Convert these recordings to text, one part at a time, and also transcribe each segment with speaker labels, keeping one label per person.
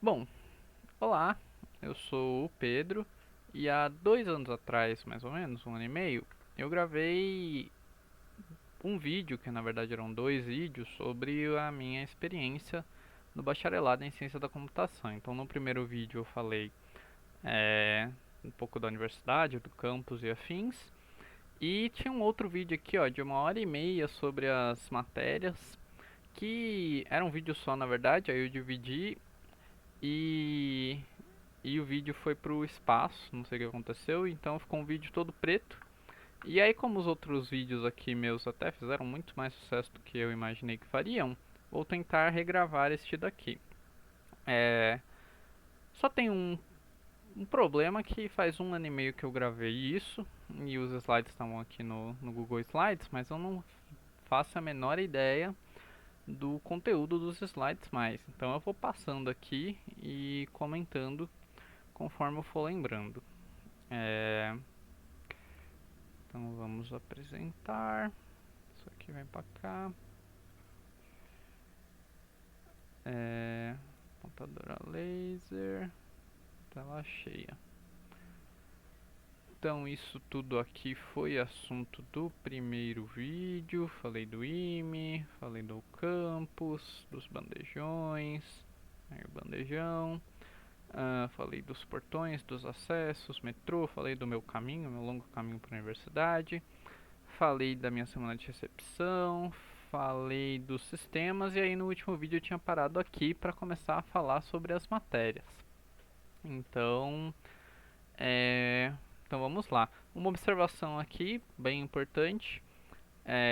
Speaker 1: Bom, olá, eu sou o Pedro e há 2 anos atrás, mais ou menos, 1 ano e meio, eu gravei um vídeo, que na verdade eram dois vídeos, sobre a minha experiência no bacharelado em ciência da computação. Então, no primeiro vídeo eu falei um pouco da universidade, do campus e afins, e tinha um outro vídeo aqui, ó, de 1 hora e meia sobre as matérias, que era um vídeo só na verdade, aí eu dividi e o vídeo foi pro espaço, não sei o que aconteceu, então ficou um vídeo todo preto. E aí, como os outros vídeos aqui meus até fizeram muito mais sucesso do que eu imaginei que fariam, vou tentar regravar este daqui. É, só tem um problema que faz 1 ano e meio que eu gravei isso, e os slides estavam aqui no Google Slides, mas eu não faço a menor ideia do conteúdo dos slides mais. Então eu vou passando aqui e comentando conforme eu for lembrando. É, então vamos apresentar. Isso aqui vem pra cá. Computadora laser. Tela cheia. Então isso tudo aqui foi assunto do primeiro vídeo. Falei do IME, falei do campus, dos bandejões, aí o bandejão. Falei dos portões, dos acessos, metrô, falei do meu caminho, meu longo caminho para a universidade. Falei da minha semana de recepção, falei dos sistemas e aí no último vídeo eu tinha parado aqui para começar a falar sobre as matérias. Então, é, então vamos lá. Uma observação aqui bem importante.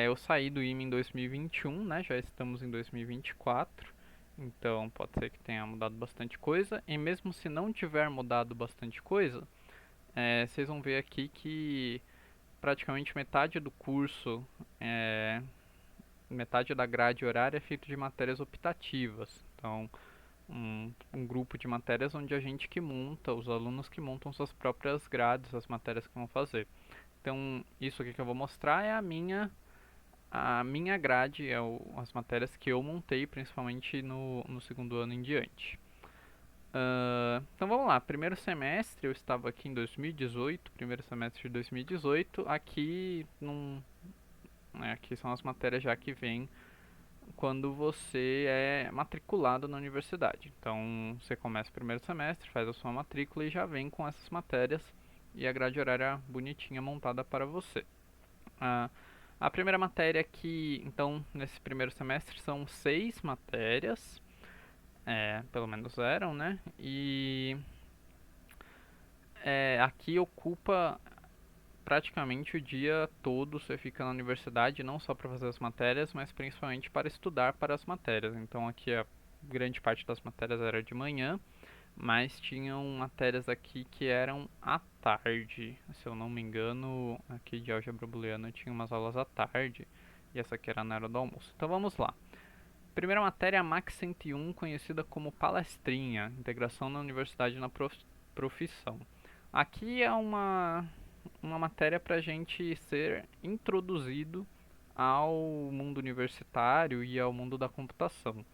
Speaker 1: Eu saí do IME em 2021, né? Já estamos em 2024. Então pode ser que tenha mudado bastante coisa. E mesmo se não tiver mudado bastante coisa, vocês vão ver aqui que praticamente metade do curso, metade da grade horária é feito de matérias optativas. Então, um grupo de matérias onde a gente que monta, os alunos que montam suas próprias grades, as matérias que vão fazer. Então, isso aqui que eu vou mostrar é a minha grade, as matérias que eu montei, principalmente no segundo ano em diante. Então vamos lá, primeiro semestre eu estava aqui em 2018, primeiro semestre de 2018, aqui são as matérias já que vêm quando você é matriculado na universidade. Então você começa o primeiro semestre, faz a sua matrícula e já vem com essas matérias e a grade horária bonitinha montada para você. Ah, a primeira matéria aqui, então, nesse primeiro semestre são 6 matérias, pelo menos eram, né? E aqui ocupa praticamente o dia todo, você fica na universidade, não só para fazer as matérias, mas principalmente para estudar para as matérias. Então aqui a grande parte das matérias era de manhã, mas tinham matérias aqui que eram à tarde. Se eu não me engano, aqui de álgebra booleana tinha umas aulas à tarde, e essa aqui era na hora do almoço. Então vamos lá. Primeira matéria, a Max 101, conhecida como palestrinha, integração na universidade na profissão. Aqui é uma matéria para a gente ser introduzido ao mundo universitário e ao mundo da computação.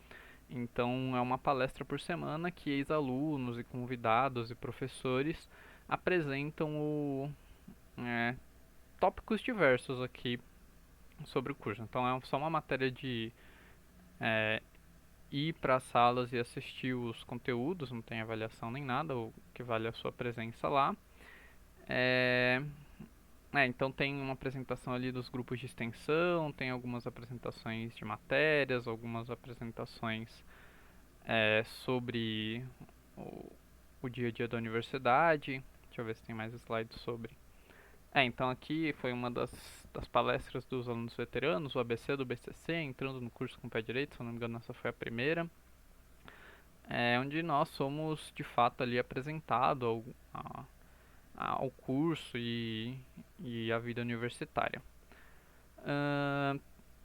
Speaker 1: Então, é uma palestra por semana que ex-alunos e convidados e professores apresentam tópicos diversos aqui sobre o curso. Então, é só uma matéria de é, ir para as salas e assistir os conteúdos, não tem avaliação nem nada, o que vale é a sua presença lá. É, então tem uma apresentação ali dos grupos de extensão, tem algumas apresentações de matérias, algumas apresentações sobre o, o dia a dia da universidade. Deixa eu ver se tem mais slides sobre. Então aqui foi uma das palestras dos alunos veteranos, o ABC do BCC, entrando no curso com o pé direito, se eu não me engano essa foi a primeira. Onde nós somos de fato ali apresentado ao curso e à vida universitária.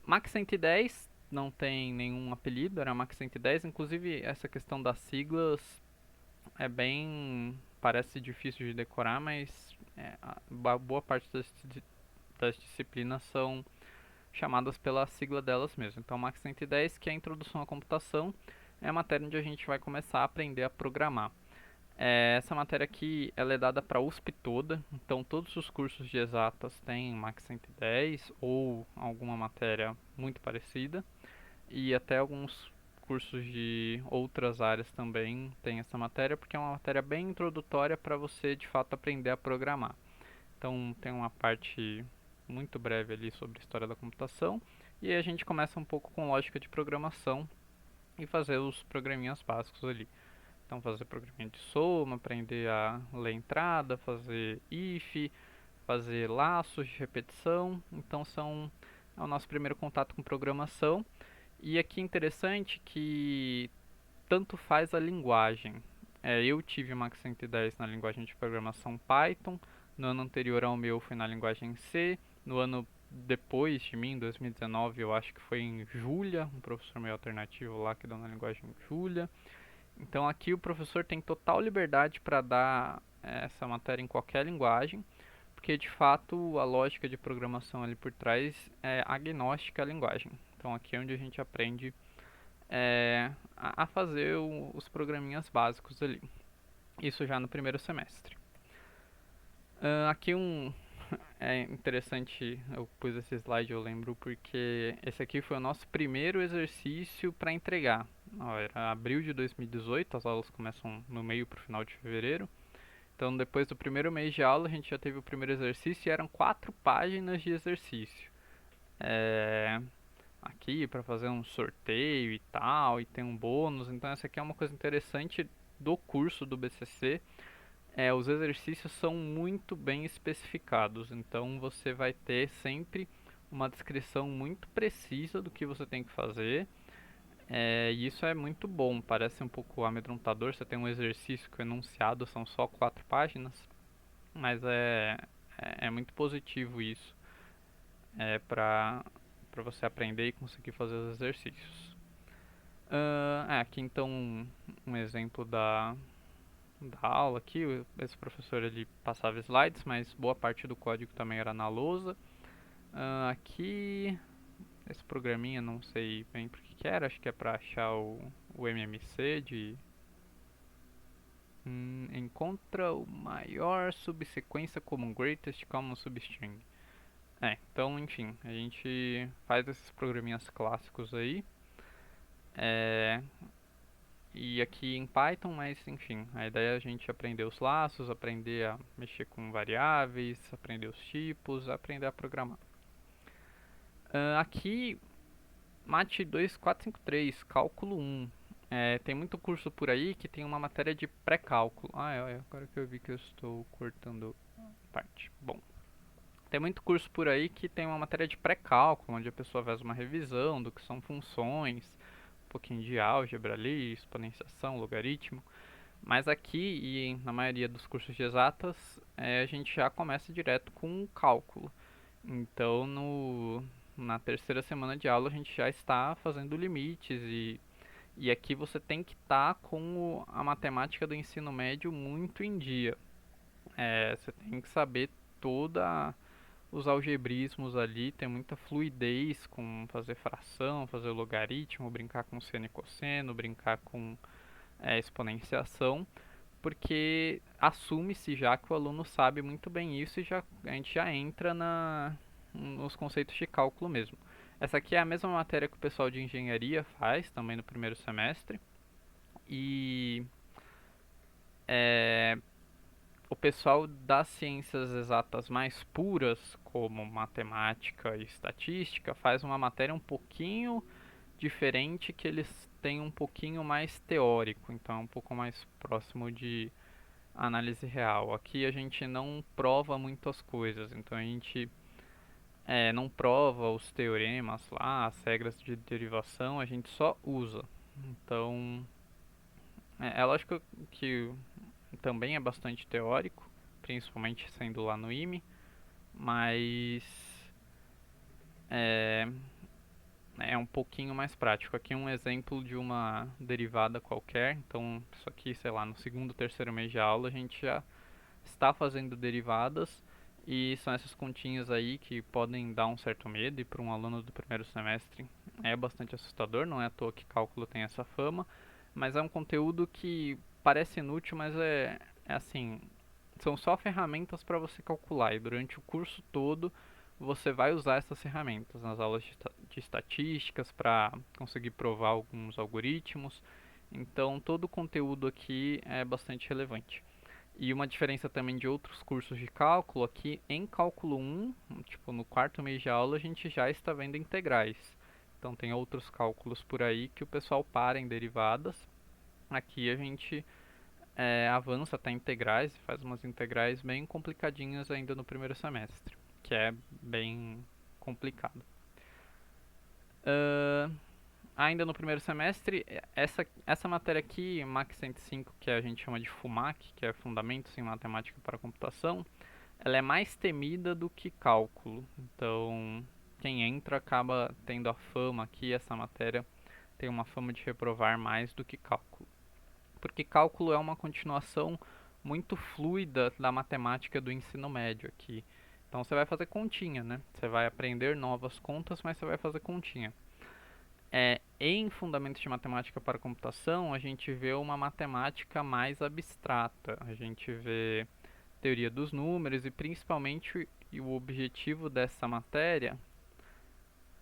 Speaker 1: Max 110 não tem nenhum apelido, era Max 110. Inclusive, essa questão das siglas é bem. Parece difícil de decorar, mas boa parte das disciplinas são chamadas pela sigla delas mesmo. Então, Max 110, que é a introdução à computação, é a matéria onde a gente vai começar a aprender a programar. Essa matéria aqui ela é dada para a USP toda, então todos os cursos de exatas têm Max 110 ou alguma matéria muito parecida, e até alguns cursos de outras áreas também têm essa matéria, porque é uma matéria bem introdutória para você de fato aprender a programar. Então tem uma parte muito breve ali sobre história da computação, e aí a gente começa um pouco com lógica de programação e fazer os programinhas básicos ali. Então fazer programinha de soma, aprender a ler entrada, fazer if, fazer laços de repetição. Então é o nosso primeiro contato com programação. E aqui é interessante que tanto faz a linguagem. Eu tive Max 110 na linguagem de programação Python, no ano anterior ao meu foi na linguagem C, no ano depois de mim, 2019, eu acho que foi em Julia, um professor meio alternativo lá que deu na linguagem Julia. Então aqui o professor tem total liberdade para dar essa matéria em qualquer linguagem, porque de fato a lógica de programação ali por trás é agnóstica à linguagem. Então aqui é onde a gente aprende a fazer os programinhas básicos ali. Isso já no primeiro semestre. Aqui é interessante, eu pus esse slide, eu lembro, porque esse aqui foi o nosso primeiro exercício para entregar. Era abril de 2018, as aulas começam no meio para o final de fevereiro. Então, depois do primeiro mês de aula, a gente já teve o primeiro exercício e eram 4 páginas de exercício. Aqui para fazer um sorteio e tal, e tem um bônus. Então, essa aqui é uma coisa interessante do curso do BCC. Os exercícios são muito bem especificados, então você vai ter sempre uma descrição muito precisa do que você tem que fazer. E isso é muito bom, parece um pouco amedrontador. Você tem um exercício que o enunciado são só 4 páginas, mas é muito positivo isso, para você aprender e conseguir fazer os exercícios. Aqui então um exemplo da aula aqui. Esse professor ele passava slides, mas boa parte do código também era na lousa. Aqui, esse programinha, não sei bem por que era, acho que é para achar o MMC de encontra o maior subsequência como greatest common substring. Então, enfim, a gente faz esses programinhas clássicos aí. E aqui em Python, mas enfim, a ideia é a gente aprender os laços, aprender a mexer com variáveis, aprender os tipos, aprender a programar. Aqui, MAT 2453, cálculo 1. Tem muito curso por aí que tem uma matéria de pré-cálculo. Agora que eu vi que eu estou cortando parte. Bom, tem muito curso por aí que tem uma matéria de pré-cálculo, onde a pessoa faz uma revisão do que são funções, um pouquinho de álgebra ali, exponenciação, logaritmo. Mas aqui e na maioria dos cursos de exatas, a gente já começa direto com cálculo. Então, na terceira semana de aula, a gente já está fazendo limites e aqui você tem que estar com a matemática do ensino médio muito em dia. Você tem que saber toda os algebrismos ali, tem muita fluidez com fazer fração, fazer logaritmo, brincar com seno e cosseno, brincar com exponenciação, porque assume-se já que o aluno sabe muito bem isso e a gente já entra nos conceitos de cálculo mesmo. Essa aqui é a mesma matéria que o pessoal de engenharia faz também no primeiro semestre. E o pessoal das ciências exatas mais puras, como matemática e estatística, faz uma matéria um pouquinho diferente, que eles têm um pouquinho mais teórico, então é um pouco mais próximo de análise real. Aqui a gente não prova muitas coisas, então a gente não prova os teoremas lá, as regras de derivação, a gente só usa. Então, é lógico que também é bastante teórico, principalmente sendo lá no IME, mas é, é um pouquinho mais prático. Aqui um exemplo de uma derivada qualquer, então isso aqui, sei lá, no segundo, terceiro mês de aula a gente já está fazendo derivadas e são essas continhas aí que podem dar um certo medo e para um aluno do primeiro semestre É bastante assustador, não é à toa que cálculo tem essa fama, mas é um conteúdo que parece inútil, mas é assim, são só ferramentas para você calcular e durante o curso todo você vai usar essas ferramentas nas aulas de estatísticas para conseguir provar alguns algoritmos. Então todo o conteúdo aqui é bastante relevante. E uma diferença também de outros cursos de cálculo aqui, em cálculo 1, tipo no quarto mês de aula, a gente já está vendo integrais. Então tem outros cálculos por aí que o pessoal para em derivadas. Aqui a gente avança até integrais, faz umas integrais bem complicadinhas ainda no primeiro semestre, que é bem complicado. Uh, Ainda no primeiro semestre, essa matéria aqui, MAC 105, que a gente chama de FUMAC, que é Fundamentos em Matemática para Computação, ela é mais temida do que cálculo. Então, quem entra acaba tendo a fama aqui, essa matéria tem uma fama de reprovar mais do que cálculo. Porque cálculo é uma continuação muito fluida da matemática do ensino médio aqui. Então você vai fazer continha, né? Você vai aprender novas contas, mas você vai fazer continha. Em Fundamentos de Matemática para Computação, a gente vê uma matemática mais abstrata. A gente vê teoria dos números e principalmente o objetivo dessa matéria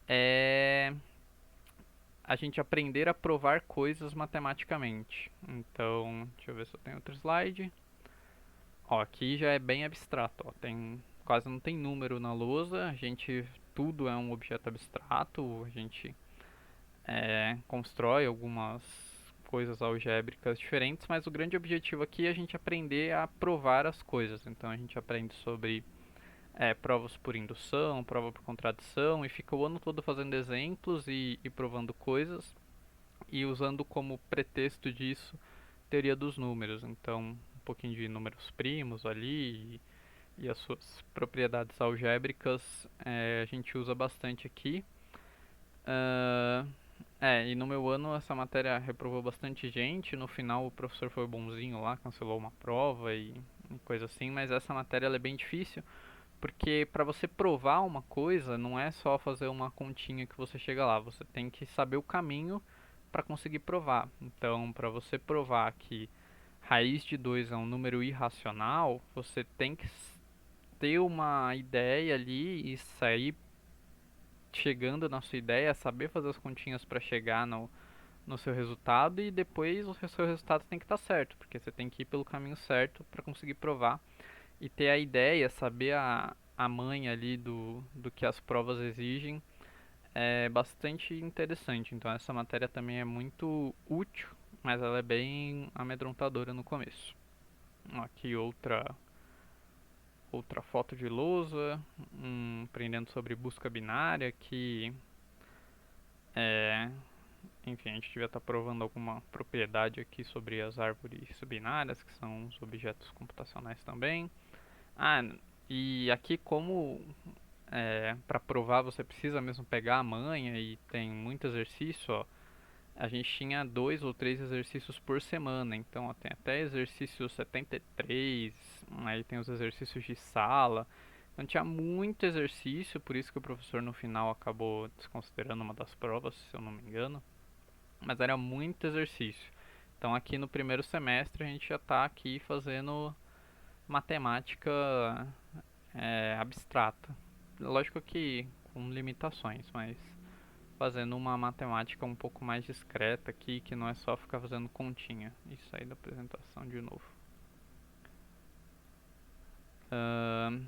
Speaker 1: é a gente aprender a provar coisas matematicamente. Então, deixa eu ver se eu tenho outro slide. Ó, aqui já é bem abstrato, ó. Quase não tem número na lousa, tudo é um objeto abstrato, a gente constrói algumas coisas algébricas diferentes, mas o grande objetivo aqui é a gente aprender a provar as coisas. Então a gente aprende sobre provas por indução, prova por contradição, e fica o ano todo fazendo exemplos e provando coisas, e usando como pretexto disso teoria dos números. Então, um pouquinho de números primos ali e as suas propriedades algébricas a gente usa bastante aqui. Uh, e no meu ano essa matéria reprovou bastante gente. No final o professor foi bonzinho lá, cancelou uma prova e coisa assim, mas essa matéria ela é bem difícil porque para você provar uma coisa não é só fazer uma continha que você chega lá, você tem que saber o caminho para conseguir provar. Então, para você provar que raiz de 2 é um número irracional, você tem que ter uma ideia ali e sair chegando na sua ideia, saber fazer as continhas para chegar no seu resultado e depois o seu resultado tem que estar certo, porque você tem que ir pelo caminho certo para conseguir provar e ter a ideia, saber a manha ali do que as provas exigem é bastante interessante. Então essa matéria também é muito útil, mas ela é bem amedrontadora no começo. Aqui outra foto de lousa, aprendendo sobre busca binária, que é, enfim, a gente devia estar provando alguma propriedade aqui sobre as árvores binárias, que são os objetos computacionais também. Ah, e aqui como para provar você precisa mesmo pegar a manha e tem muito exercício, ó, a gente tinha 2 ou 3 exercícios por semana, então ó, tem até exercício 73, aí tem os exercícios de sala, então tinha muito exercício, por isso que o professor no final acabou desconsiderando uma das provas, se eu não me engano, mas era muito exercício. Então aqui no primeiro semestre a gente já está aqui fazendo matemática abstrata. Lógico que com limitações, mas fazendo uma matemática um pouco mais discreta aqui, que não é só ficar fazendo continha. Isso aí da apresentação de novo. Ahn,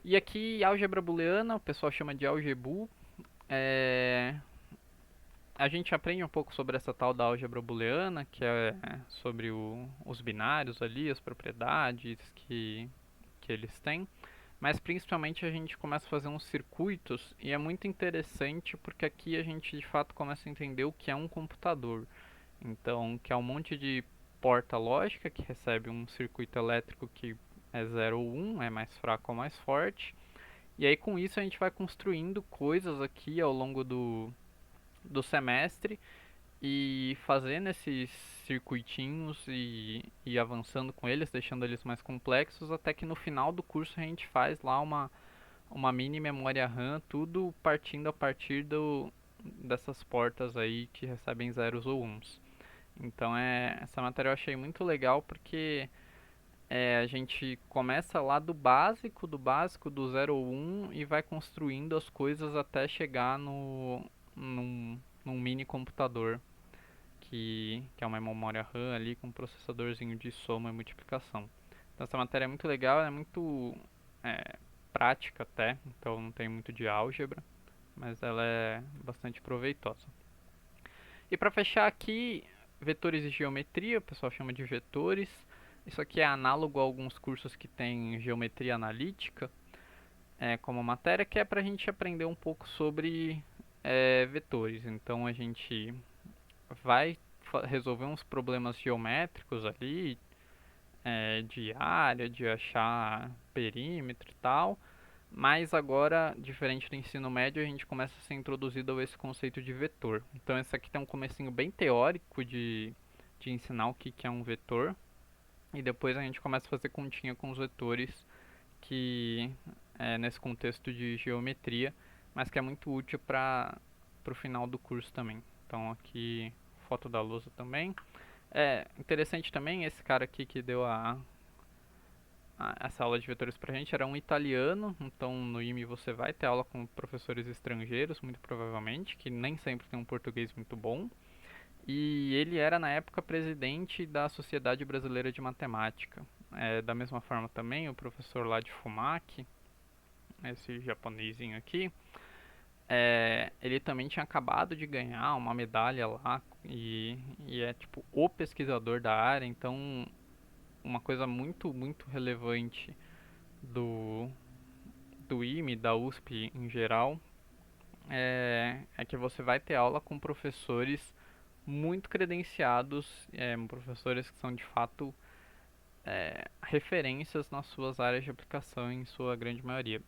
Speaker 1: e aqui, álgebra booleana, o pessoal chama de algebu. A gente aprende um pouco sobre essa tal da álgebra booleana, que é sobre os binários ali, as propriedades que eles têm. Mas principalmente a gente começa a fazer uns circuitos e é muito interessante porque aqui a gente de fato começa a entender o que é um computador. Então, que é um monte de porta lógica que recebe um circuito elétrico que é 0 ou 1, é mais fraco ou mais forte. E aí com isso a gente vai construindo coisas aqui ao longo do semestre e fazendo esses circuitinhos e avançando com eles, deixando eles mais complexos, até que no final do curso a gente faz lá uma mini memória RAM, tudo partindo a partir dessas portas aí que recebem zeros ou uns. Então essa matéria eu achei muito legal porque a gente começa lá do básico, do zero ou um e vai construindo as coisas até chegar num mini computador que é uma memória RAM ali com um processadorzinho de soma e multiplicação. Então essa matéria é muito legal, é muito é, prática até, então não tem muito de álgebra, mas ela é bastante proveitosa. E para fechar aqui, vetores e geometria, o pessoal chama de vetores. Isso aqui é análogo a alguns cursos que tem geometria analítica como matéria, que é para a gente aprender um pouco sobre vetores. Então a gente vai resolver uns problemas geométricos ali, de área, de achar perímetro e tal. Mas agora, diferente do ensino médio, a gente começa a ser introduzido a esse conceito de vetor. Então esse aqui tem um comecinho bem teórico de ensinar o que é um vetor. E depois a gente começa a fazer continha com os vetores que nesse contexto de geometria, mas que é muito útil para o final do curso também. Então aqui foto da lousa também. É interessante também esse cara aqui que deu essa aula de vetores pra gente era um italiano, então no IME você vai ter aula com professores estrangeiros, muito provavelmente, que nem sempre tem um português muito bom. E ele era na época presidente da Sociedade Brasileira de Matemática. Da mesma forma também o professor lá de FUMAC, esse japonesinho aqui, ele também tinha acabado de ganhar uma medalha lá e é tipo o pesquisador da área, então uma coisa muito relevante do, do IME, da USP em geral, é que você vai ter aula com professores muito credenciados, professores que são de fato referências nas suas áreas de aplicação em sua grande maioria.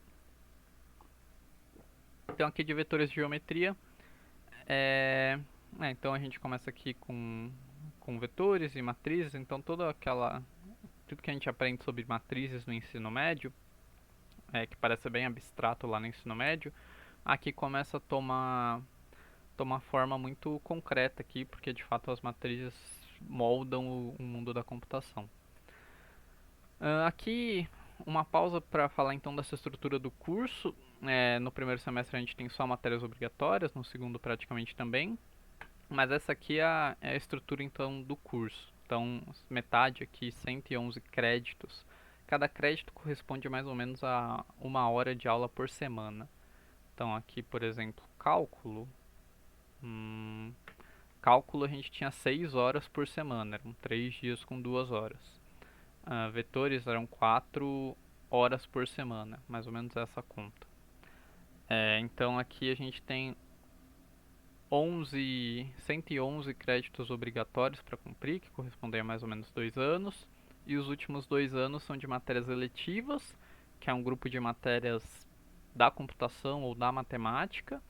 Speaker 1: Então aqui de vetores de geometria, então a gente começa aqui com vetores e matrizes, então tudo que a gente aprende sobre matrizes no ensino médio, que parece bem abstrato lá no ensino médio, aqui começa a tomar forma muito concreta aqui, porque de fato as matrizes moldam o mundo da computação. Aqui uma pausa para falar então dessa estrutura do curso. No primeiro semestre a gente tem só matérias obrigatórias, no segundo praticamente também, mas essa aqui é a estrutura então do curso. Então metade aqui, 111 créditos. Cada crédito corresponde mais ou menos a uma hora de aula por semana. Então aqui, por exemplo, cálculo a gente tinha 6 horas por semana, eram 3 dias com 2 horas. Vetores eram 4 horas por semana, mais ou menos essa conta. Então aqui a gente tem 111 créditos obrigatórios para cumprir, que correspondem a mais ou menos 2 anos. E os últimos 2 anos são de matérias eletivas, que é um grupo de matérias da computação ou da matemática,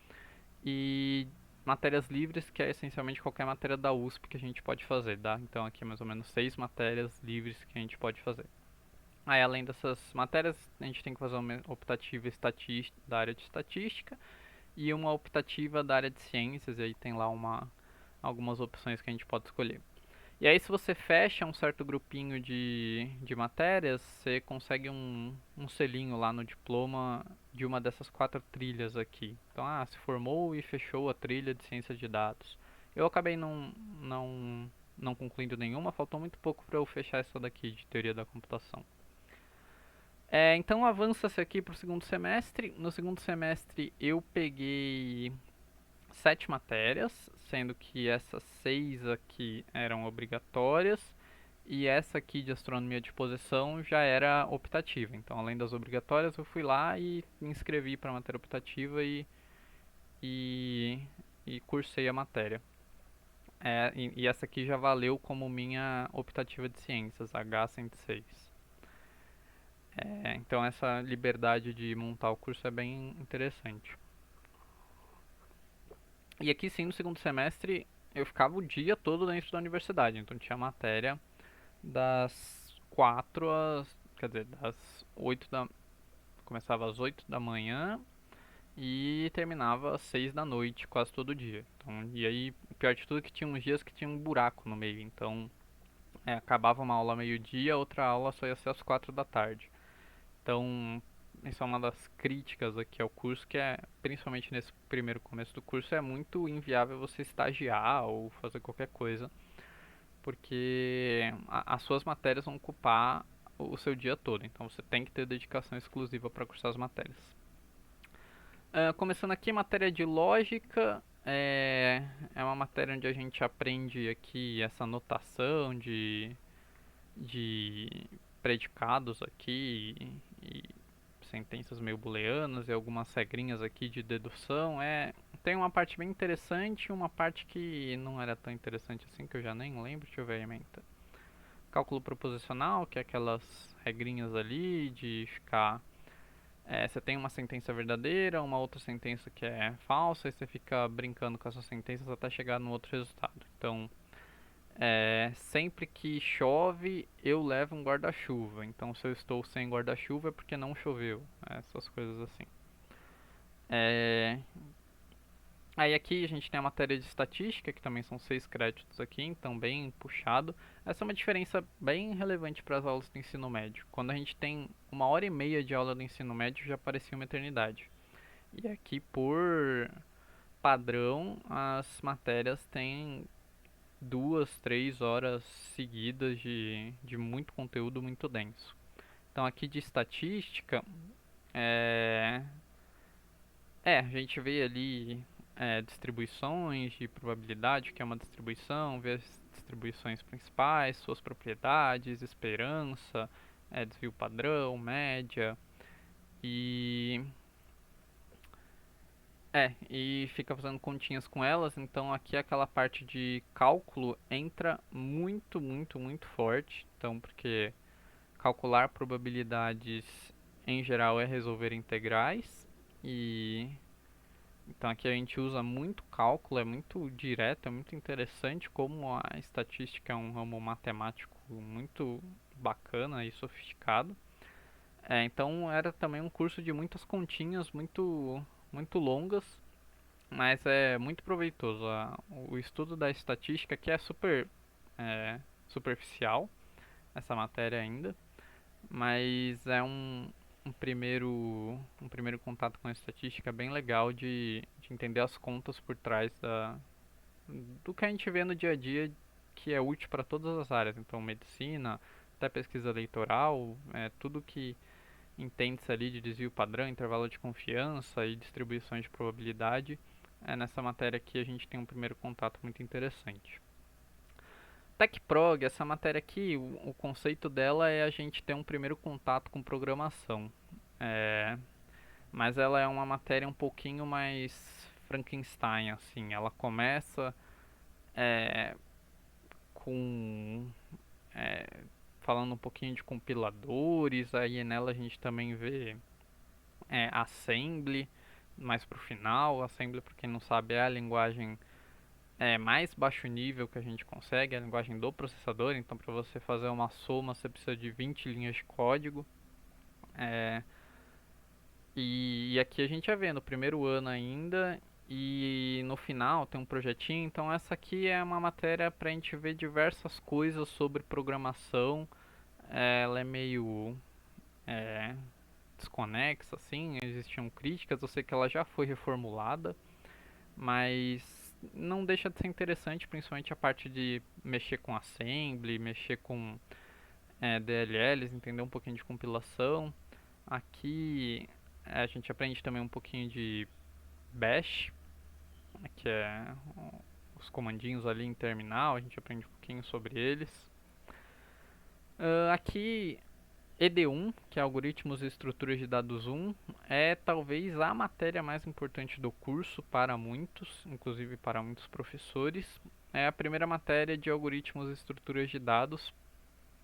Speaker 1: e matérias livres, que é essencialmente qualquer matéria da USP que a gente pode fazer, tá? Então aqui mais ou menos 6 matérias livres que a gente pode fazer. Aí além dessas matérias, a gente tem que fazer uma optativa da área de estatística e uma optativa da área de ciências, e aí tem lá algumas opções que a gente pode escolher. E aí se você fecha um certo grupinho de matérias, você consegue um selinho lá no diploma de uma dessas 4 trilhas aqui. Então, se formou e fechou a trilha de ciências de dados. Eu acabei não concluindo nenhuma, faltou muito pouco para eu fechar essa daqui de teoria da computação. Então avança-se aqui para o segundo semestre. No segundo semestre eu peguei 7 matérias, sendo que essas 6 aqui eram obrigatórias e essa aqui de astronomia de posição já era optativa. Então, além das obrigatórias, eu fui lá e me inscrevi para a matéria optativa e, e cursei a matéria. E essa aqui já valeu como minha optativa de ciências, H106. Então, essa liberdade de montar o curso é bem interessante. E aqui sim, no segundo semestre, eu ficava o dia todo dentro da universidade, então tinha matéria das 4 às, quer dizer, das 8 da, começava às 8 da manhã e terminava às 6 da noite, quase todo dia. Então, e aí, o pior de tudo é que tinha uns dias que tinha um buraco no meio, então acabava uma aula meio-dia, outra aula só ia ser às 4 da tarde. Então, isso é uma das críticas aqui ao curso, que é, principalmente nesse primeiro começo do curso, é muito inviável você estagiar ou fazer qualquer coisa, porque as suas matérias vão ocupar o seu dia todo, então você tem que ter dedicação exclusiva para cursar as matérias. Começando aqui, matéria de lógica, é uma matéria onde a gente aprende aqui essa notação de predicados aqui e sentenças meio booleanas e algumas regrinhas aqui de dedução. Tem uma parte bem interessante e uma parte que não era tão interessante assim, que eu já nem lembro. Deixa eu ver a ementa. Cálculo proposicional, que é aquelas regrinhas ali de ficar. Você tem uma sentença verdadeira, uma outra sentença que é falsa, e você fica brincando com essas sentenças até chegar no outro resultado. Então, sempre que chove, eu levo um guarda-chuva. Então, se eu estou sem guarda-chuva é porque não choveu. Essas coisas assim. É, Aí aqui a gente tem a matéria de estatística, que também são 6 créditos aqui, então bem puxado. Essa é uma diferença bem relevante para as aulas do ensino médio. Quando a gente tem 1 hora e meia de aula do ensino médio, já parecia uma eternidade. E aqui, por padrão, as matérias têm 2, 3 horas seguidas de muito conteúdo muito denso. Então aqui de estatística, é, a gente vê ali distribuições de probabilidade, que é uma distribuição, vê as distribuições principais, suas propriedades, esperança, desvio padrão, média e e fica fazendo continhas com elas. Então aqui aquela parte de cálculo entra muito, muito, muito forte. Então porque calcular probabilidades em geral é resolver integrais e então aqui a gente usa muito cálculo, é muito direto, é muito interessante como a estatística é um ramo matemático muito bacana e sofisticado. Então era também um curso de muitas continhas muito muito longas, mas é muito proveitoso. O estudo da estatística aqui é super superficial, essa matéria ainda, mas é um primeiro contato com a estatística bem legal de entender as contas por trás do que a gente vê no dia a dia, que é útil para todas as áreas. Então, medicina, até pesquisa eleitoral, tudo que entende-se ali de desvio padrão, intervalo de confiança e distribuições de probabilidade. Nessa matéria aqui a gente tem um primeiro contato muito interessante. TechProg, essa matéria aqui, o conceito dela é a gente ter um primeiro contato com programação. É, mas ela é uma matéria um pouquinho mais Frankenstein, assim. Ela começa é, com é, falando um pouquinho de compiladores, aí nela a gente também vê Assembly, mais pro final. Assembly, pra quem não sabe, é a linguagem mais baixo nível que a gente consegue, é a linguagem do processador. Então, para você fazer uma soma, você precisa de 20 linhas de código. É, e aqui a gente já vê no primeiro ano ainda, e no final tem um projetinho. Então, essa aqui é uma matéria para a gente ver diversas coisas sobre programação. Ela é meio é, desconexa, assim. Existiam críticas. Eu sei que ela já foi reformulada, mas não deixa de ser interessante, principalmente a parte de mexer com assembly, mexer com DLLs, entender um pouquinho de compilação. Aqui a gente aprende também um pouquinho de Bash, que é os comandinhos ali em terminal, a gente aprende um pouquinho sobre eles. Aqui ED1, que é Algoritmos e Estruturas de Dados 1, é talvez a matéria mais importante do curso para muitos, inclusive para muitos professores. É a primeira matéria de Algoritmos e Estruturas de Dados.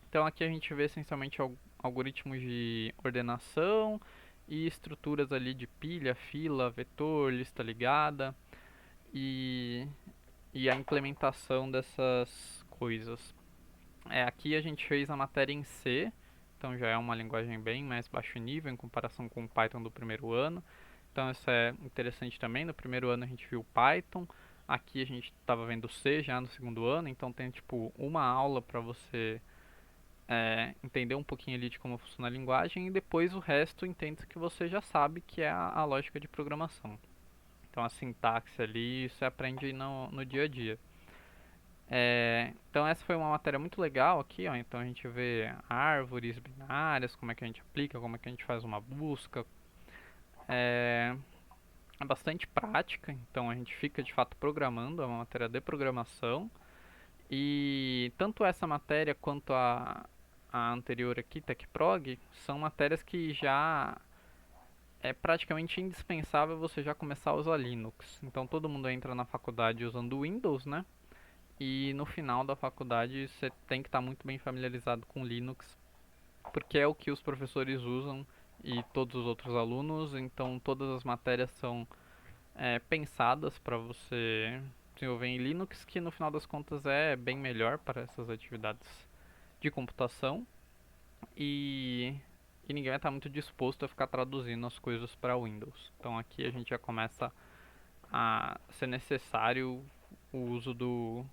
Speaker 1: Então aqui a gente vê essencialmente algoritmos de ordenação e estruturas ali de pilha, fila, vetor, lista ligada. E e a implementação dessas coisas. Aqui a gente fez a matéria em C, então já é uma linguagem bem mais baixo nível em comparação com o Python do primeiro ano. Então isso é interessante também. No primeiro ano a gente viu Python, aqui a gente estava vendo C já no segundo ano, então tem tipo uma aula para você entender um pouquinho ali de como funciona a linguagem e depois o resto entende que você já sabe que é a lógica de programação. Então a sintaxe ali você aprende no dia a dia. Então essa foi uma matéria muito legal aqui, ó. Então a gente vê árvores binárias, como é que a gente aplica, como é que a gente faz uma busca. É bastante prática, então a gente fica de fato programando, é uma matéria de programação. E tanto essa matéria quanto a anterior aqui, TechProg, são matérias que já é praticamente indispensável você já começar a usar Linux. Então todo mundo entra na faculdade usando Windows, né? E no final da faculdade você tem que estar muito bem familiarizado com Linux, porque é o que os professores usam e todos os outros alunos. Então todas as matérias são pensadas para você desenvolver em Linux, que no final das contas é bem melhor para essas atividades de computação. E, e ninguém vai estar muito disposto a ficar traduzindo as coisas para Windows. Então aqui a gente já começa a ser necessário o uso do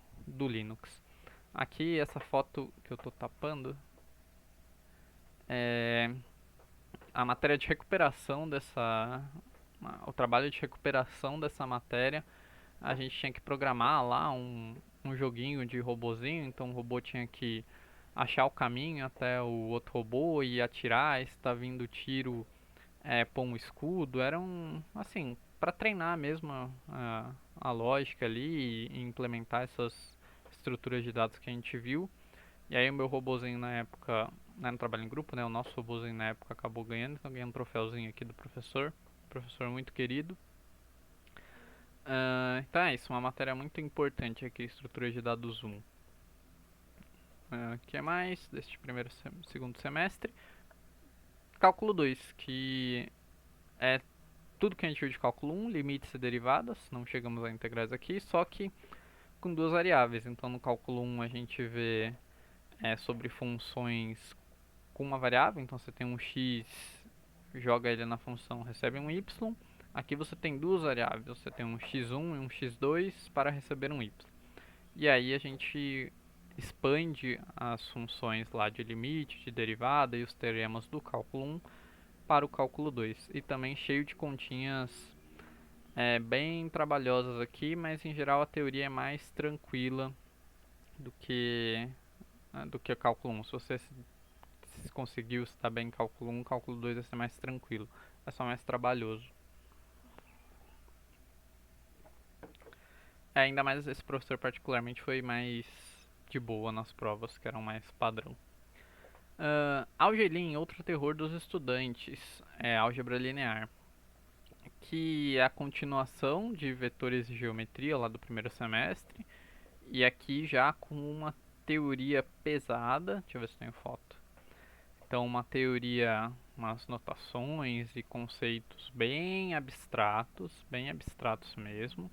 Speaker 1: Linux. Aqui essa foto que eu estou tapando é a matéria de recuperação dessa. O trabalho de recuperação dessa matéria. A gente tinha que programar lá um joguinho de robozinho, então o robô tinha que achar o caminho até o outro robô e atirar, se está vindo tiro, pôr um escudo. Era assim, para treinar mesmo a lógica ali e implementar essas estruturas de dados que a gente viu. E aí o meu robozinho na época, no trabalho em grupo, né, o nosso robozinho na época acabou ganhando, então ganhei um troféuzinho aqui do professor muito querido. Então é isso, uma matéria muito importante aqui, estrutura de dados Zoom. O que é mais deste segundo semestre? Cálculo 2, que é tudo que a gente viu de cálculo 1, limites e derivadas, não chegamos a integrais aqui, só que com duas variáveis. Então no cálculo 1 a gente vê sobre funções com uma variável, então você tem um x, joga ele na função, recebe um y. Aqui você tem duas variáveis, você tem um x1 e um x2 para receber um y. E aí a gente expande as funções lá de limite, de derivada e os teoremas do cálculo 1 para o cálculo 2. E também cheio de continhas bem trabalhosas aqui, mas em geral a teoria é mais tranquila do que o cálculo 1. Se você se conseguiu estar bem em cálculo 1, cálculo 2 vai ser mais tranquilo. É só mais trabalhoso. Ainda mais esse professor particularmente foi mais de boa nas provas, que eram mais padrão. Algelin, outro terror dos estudantes, é álgebra linear, que é a continuação de vetores e geometria lá do primeiro semestre, e aqui já com uma teoria pesada. Deixa eu ver se tem foto. Então, uma teoria, umas notações e conceitos bem abstratos mesmo,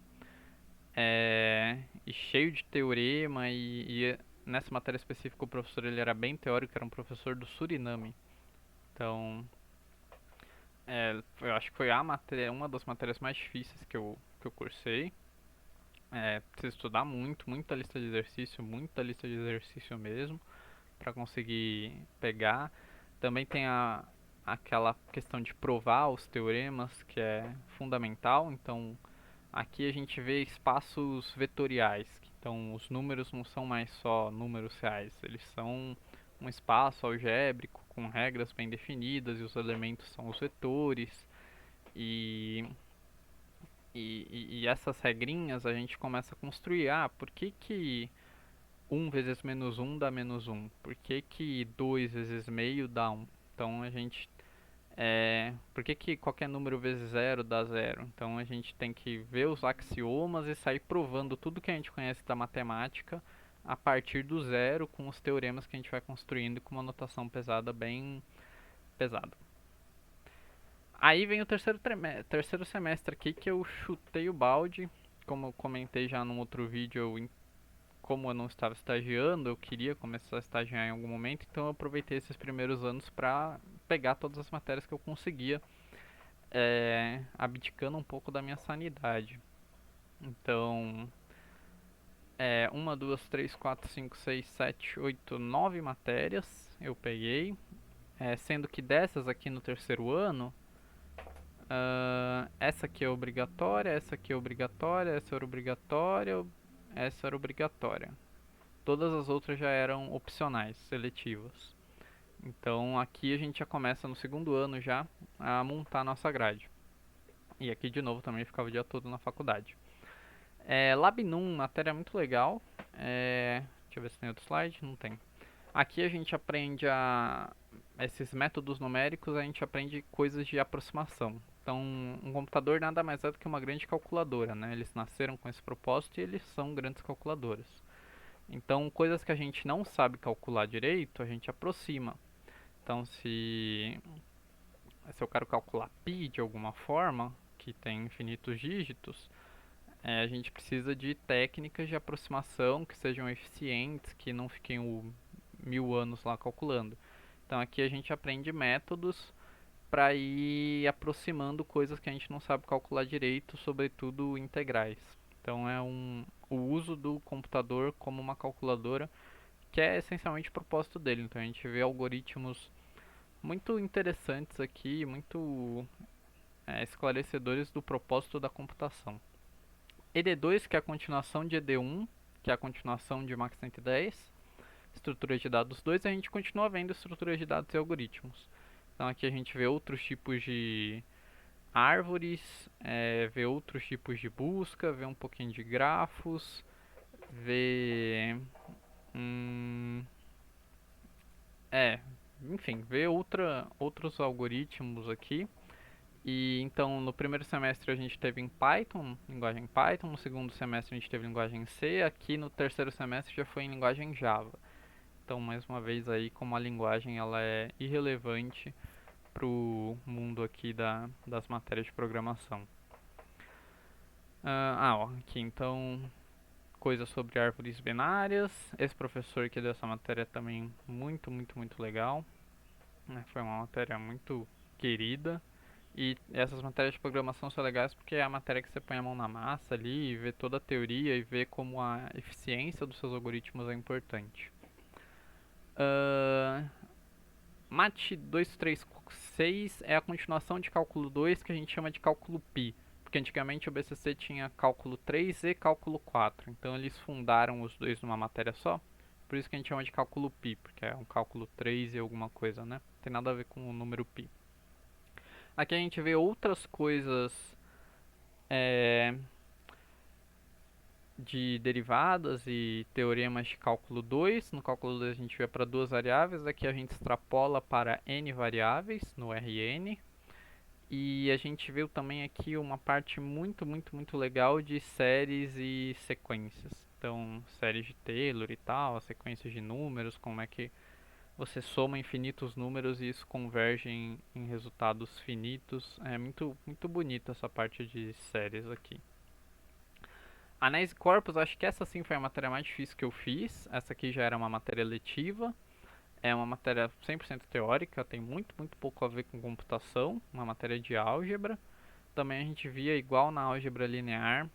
Speaker 1: e cheio de teorema. E nessa matéria específica o professor ele era bem teórico, era um professor do Suriname. Então, eu acho que foi uma das matérias mais difíceis que eu cursei. Precisa estudar muito, muita lista de exercício mesmo, para conseguir pegar. Também tem aquela questão de provar os teoremas, que é fundamental. Então, aqui a gente vê espaços vetoriais. Então, os números não são mais só números reais, eles são um espaço algébrico com regras bem definidas e os elementos são os vetores. E, e essas regrinhas a gente começa a construir. Por que que 1 vezes menos 1 dá menos 1? Por que que 2 vezes meio dá 1? Então a gente por que que qualquer número vezes zero dá zero? Então a gente tem que ver os axiomas e sair provando tudo que a gente conhece da matemática a partir do zero com os teoremas que a gente vai construindo com uma notação pesada, bem pesada. Aí vem o terceiro semestre aqui que eu chutei o balde, como eu comentei já num outro vídeo, como eu não estava estagiando, eu queria começar a estagiar em algum momento, então eu aproveitei esses primeiros anos para pegar todas as matérias que eu conseguia, abdicando um pouco da minha sanidade. Então, uma, duas, três, quatro, cinco, seis, sete, oito, nove matérias eu peguei, sendo que dessas aqui no terceiro ano, essa aqui é obrigatória, essa aqui é obrigatória, essa era obrigatória. Todas as outras já eram opcionais, seletivas. Então aqui a gente já começa no segundo ano já a montar a nossa grade. E aqui de novo também ficava o dia todo na faculdade. Lab Num, matéria muito legal. Deixa eu ver se tem outro slide. Não tem. Aqui a gente aprende esses métodos numéricos, a gente aprende coisas de aproximação. Então, um computador nada mais é do que uma grande calculadora, né? Eles nasceram com esse propósito e eles são grandes calculadoras. Então, coisas que a gente não sabe calcular direito, a gente aproxima. Então, se eu quero calcular π de alguma forma, que tem infinitos dígitos, a gente precisa de técnicas de aproximação que sejam eficientes, que não fiquem 1000 anos lá calculando. Então aqui a gente aprende métodos para ir aproximando coisas que a gente não sabe calcular direito, sobretudo integrais. Então o uso do computador como uma calculadora, que é essencialmente o propósito dele. Então a gente vê algoritmos muito interessantes aqui, muito esclarecedores do propósito da computação. ED2, que é a continuação de ED1, que é a continuação de Mach 110, estrutura de dados 2, a gente continua vendo estruturas de dados e algoritmos. Então aqui a gente vê outros tipos de árvores, vê outros tipos de busca, vê um pouquinho de grafos, vê... enfim, vê outros algoritmos aqui. E então no primeiro semestre a gente teve em Python, linguagem Python, no segundo semestre a gente teve linguagem C, aqui no terceiro semestre já foi em linguagem Java. Então mais uma vez aí como a linguagem ela é irrelevante para o mundo aqui das matérias de programação. Aqui então coisas sobre árvores binárias. Esse professor que deu essa matéria também muito, muito, muito legal. Foi uma matéria muito querida. E essas matérias de programação são legais porque é a matéria que você põe a mão na massa ali e vê toda a teoria e vê como a eficiência dos seus algoritmos é importante. MAT 236 é a continuação de cálculo 2 que a gente chama de cálculo π. Porque antigamente o BCC tinha cálculo 3 e cálculo 4. Então eles fundaram os dois numa matéria só. Por isso que a gente chama de cálculo π, porque é um cálculo 3 e alguma coisa, né? Não tem nada a ver com o número π. Aqui a gente vê outras coisas de derivadas e teoremas de cálculo 2. No cálculo 2 a gente vê para duas variáveis, aqui a gente extrapola para n variáveis no Rn. E a gente viu também aqui uma parte muito, muito, muito legal de séries e sequências. Então, séries de Taylor e tal, sequências de números, como é que você soma infinitos números e isso converge em resultados finitos. É muito, muito bonita essa parte de séries aqui. Anéis e corpos, acho que essa sim foi a matéria mais difícil que eu fiz. Essa aqui já era uma matéria letiva. É uma matéria 100% teórica, tem muito, muito pouco a ver com computação. Uma matéria de álgebra. Também a gente via, igual na álgebra linear,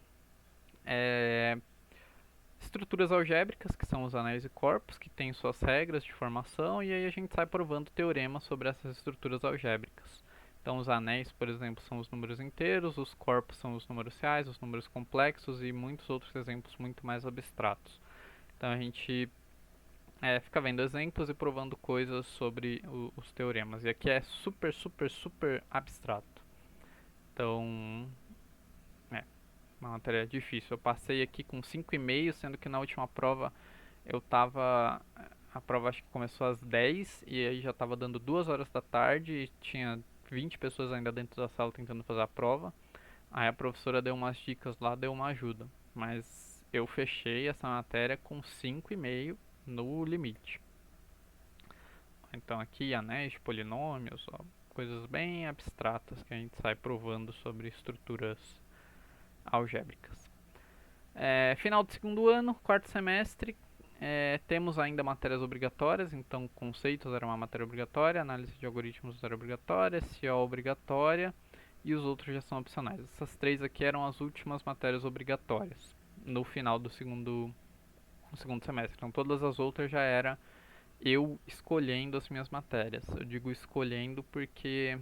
Speaker 1: estruturas algébricas, que são os anéis e corpos, que têm suas regras de formação. E aí a gente sai provando teoremas sobre essas estruturas algébricas. Então os anéis, por exemplo, são os números inteiros, os corpos são os números reais, os números complexos e muitos outros exemplos muito mais abstratos. Então a gente fica vendo exemplos e provando coisas sobre os teoremas. E aqui é super, super, super abstrato. Então, uma matéria difícil. Eu passei aqui com 5,5, sendo que na última prova eu tava... A prova acho que começou às 10 e aí já tava dando 2 horas da tarde e tinha 20 pessoas ainda dentro da sala tentando fazer a prova. Aí a professora deu umas dicas lá, deu uma ajuda. Mas eu fechei essa matéria com 5,5 no limite. Então aqui anéis, polinômios, coisas bem abstratas que a gente sai provando sobre estruturas algébricas. Final do segundo ano, quarto semestre, temos ainda matérias obrigatórias, então conceitos era uma matéria obrigatória, análise de algoritmos era obrigatória, SEO obrigatória e os outros já são opcionais. Essas três aqui eram as últimas matérias obrigatórias no final do segundo semestre. Então todas as outras já era eu escolhendo as minhas matérias. Eu digo escolhendo porque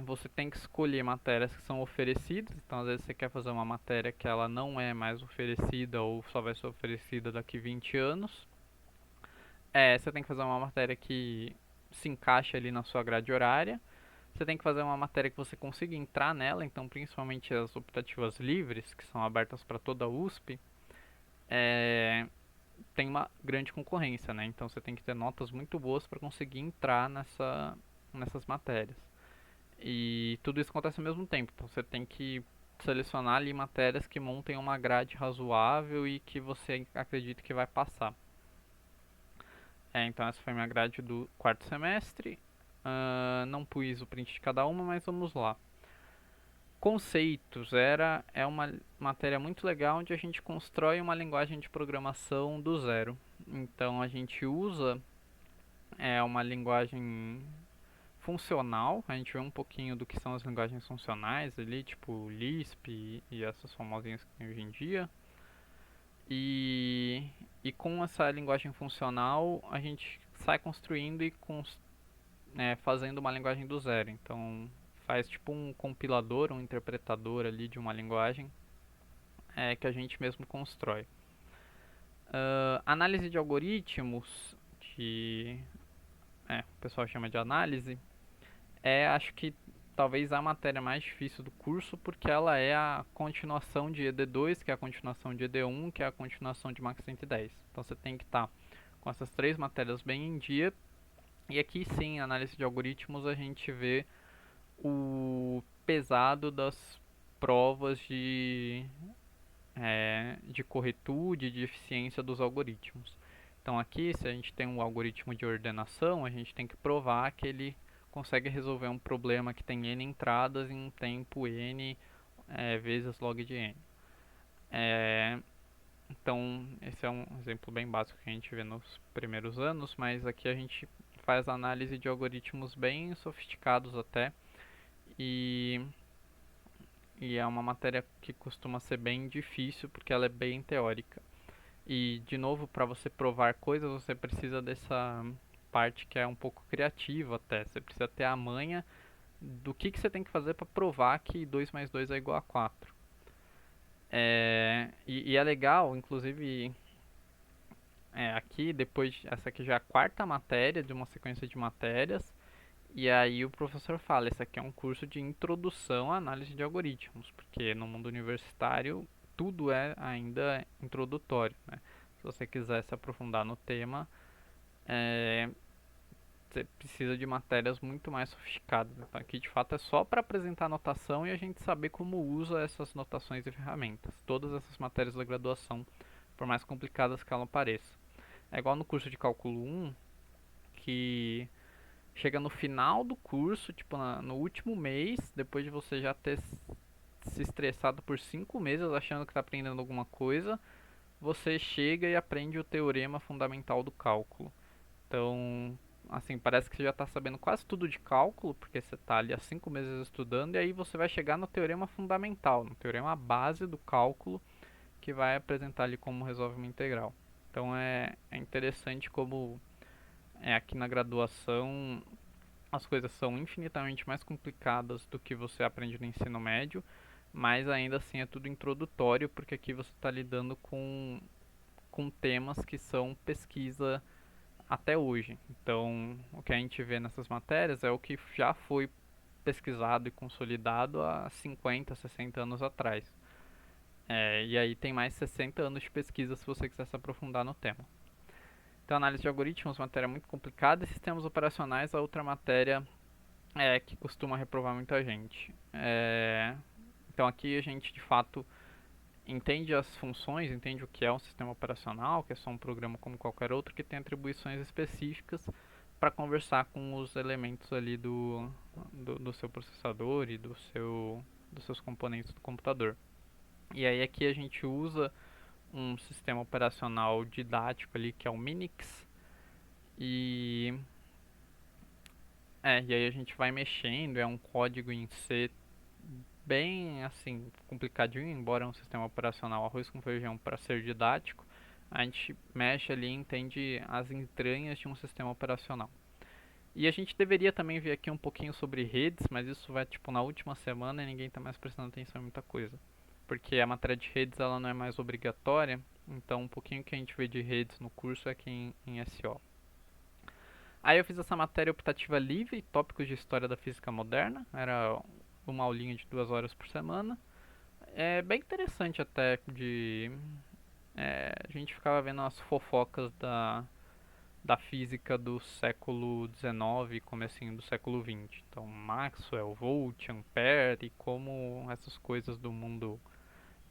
Speaker 1: você tem que escolher matérias que são oferecidas. Então, às vezes, você quer fazer uma matéria que ela não é mais oferecida ou só vai ser oferecida daqui 20 anos. Você tem que fazer uma matéria que se encaixa ali na sua grade horária. Você tem que fazer uma matéria que você consiga entrar nela. Então, principalmente as optativas livres, que são abertas para toda a USP, tem uma grande concorrência, né? Então, você tem que ter notas muito boas para conseguir entrar nessas matérias. E tudo isso acontece ao mesmo tempo. Então você tem que selecionar ali matérias que montem uma grade razoável e que você acredita que vai passar. Então essa foi a minha grade do quarto semestre. Não pus o print de cada uma, mas vamos lá. Conceitos é uma matéria muito legal onde a gente constrói uma linguagem de programação do zero. Então a gente usa uma linguagem funcional, a gente vê um pouquinho do que são as linguagens funcionais ali, tipo Lisp e essas famosinhas que tem hoje em dia. E, e com essa linguagem funcional, a gente sai construindo e fazendo uma linguagem do zero. Então, faz tipo um compilador, um interpretador ali de uma linguagem que a gente mesmo constrói. Análise de algoritmos, que o pessoal chama de análise, acho que talvez a matéria mais difícil do curso, porque ela é a continuação de ED2, que é a continuação de ED1, que é a continuação de Max 110. Então você tem que estar com essas três matérias bem em dia. E aqui sim, análise de algoritmos, a gente vê o pesado das provas de corretude, de eficiência dos algoritmos. Então aqui, se a gente tem um algoritmo de ordenação, a gente tem que provar que ele consegue resolver um problema que tem n entradas em um tempo n vezes log de n. Então esse é um exemplo bem básico que a gente vê nos primeiros anos, mas aqui a gente faz análise de algoritmos bem sofisticados até, e, e é uma matéria que costuma ser bem difícil porque ela é bem teórica. E de novo, para você provar coisas, você precisa dessa parte que é um pouco criativa até. Você precisa ter a manha do que você tem que fazer para provar que 2 mais 2 é igual a 4. E é legal, inclusive, aqui depois, essa aqui já é a quarta matéria de uma sequência de matérias. E aí o professor fala, esse aqui é um curso de introdução à análise de algoritmos, porque no mundo universitário tudo é ainda introdutório, né? Se você quiser se aprofundar no tema, você precisa de matérias muito mais sofisticadas. Então aqui de fato é só para apresentar notação e a gente saber como usa essas notações e ferramentas. Todas essas matérias da graduação, por mais complicadas que elas pareçam. É igual no curso de cálculo 1, que chega no final do curso, tipo no último mês, depois de você já ter se estressado por 5 meses achando que está aprendendo alguma coisa, você chega e aprende o teorema fundamental do cálculo. Então, assim, parece que você já está sabendo quase tudo de cálculo, porque você está ali há 5 meses estudando, e aí você vai chegar no teorema fundamental, no teorema base do cálculo, que vai apresentar ali como resolve uma integral. Então é interessante como aqui na graduação as coisas são infinitamente mais complicadas do que você aprende no ensino médio, mas ainda assim é tudo introdutório, porque aqui você está lidando com temas que são pesquisa até hoje. Então, o que a gente vê nessas matérias é o que já foi pesquisado e consolidado há 50, 60 anos atrás. E aí tem mais 60 anos de pesquisa se você quiser se aprofundar no tema. Então, análise de algoritmos, matéria muito complicada, e sistemas operacionais, a outra matéria que costuma reprovar muita gente. Então aqui a gente de fato entende as funções, entende o que é um sistema operacional, que é só um programa como qualquer outro, que tem atribuições específicas para conversar com os elementos ali do seu processador e dos seus componentes do computador. E aí aqui a gente usa um sistema operacional didático ali que é o Minix. E e aí a gente vai mexendo, é um código em C bem assim complicadinho, embora é um sistema operacional arroz com feijão para ser didático. A gente mexe ali e entende as entranhas de um sistema operacional. E a gente deveria também ver aqui um pouquinho sobre redes, mas isso vai tipo na última semana e ninguém está mais prestando atenção em muita coisa. Porque a matéria de redes ela não é mais obrigatória, então um pouquinho que a gente vê de redes no curso é aqui em SO. Aí eu fiz essa matéria optativa livre, tópicos de história da física moderna, era uma aulinha de 2 horas por semana. É bem interessante até de a gente ficava vendo as fofocas da física do século XIX e comecinho do século XX. Então, Maxwell, Volt, Ampere e como essas coisas do mundo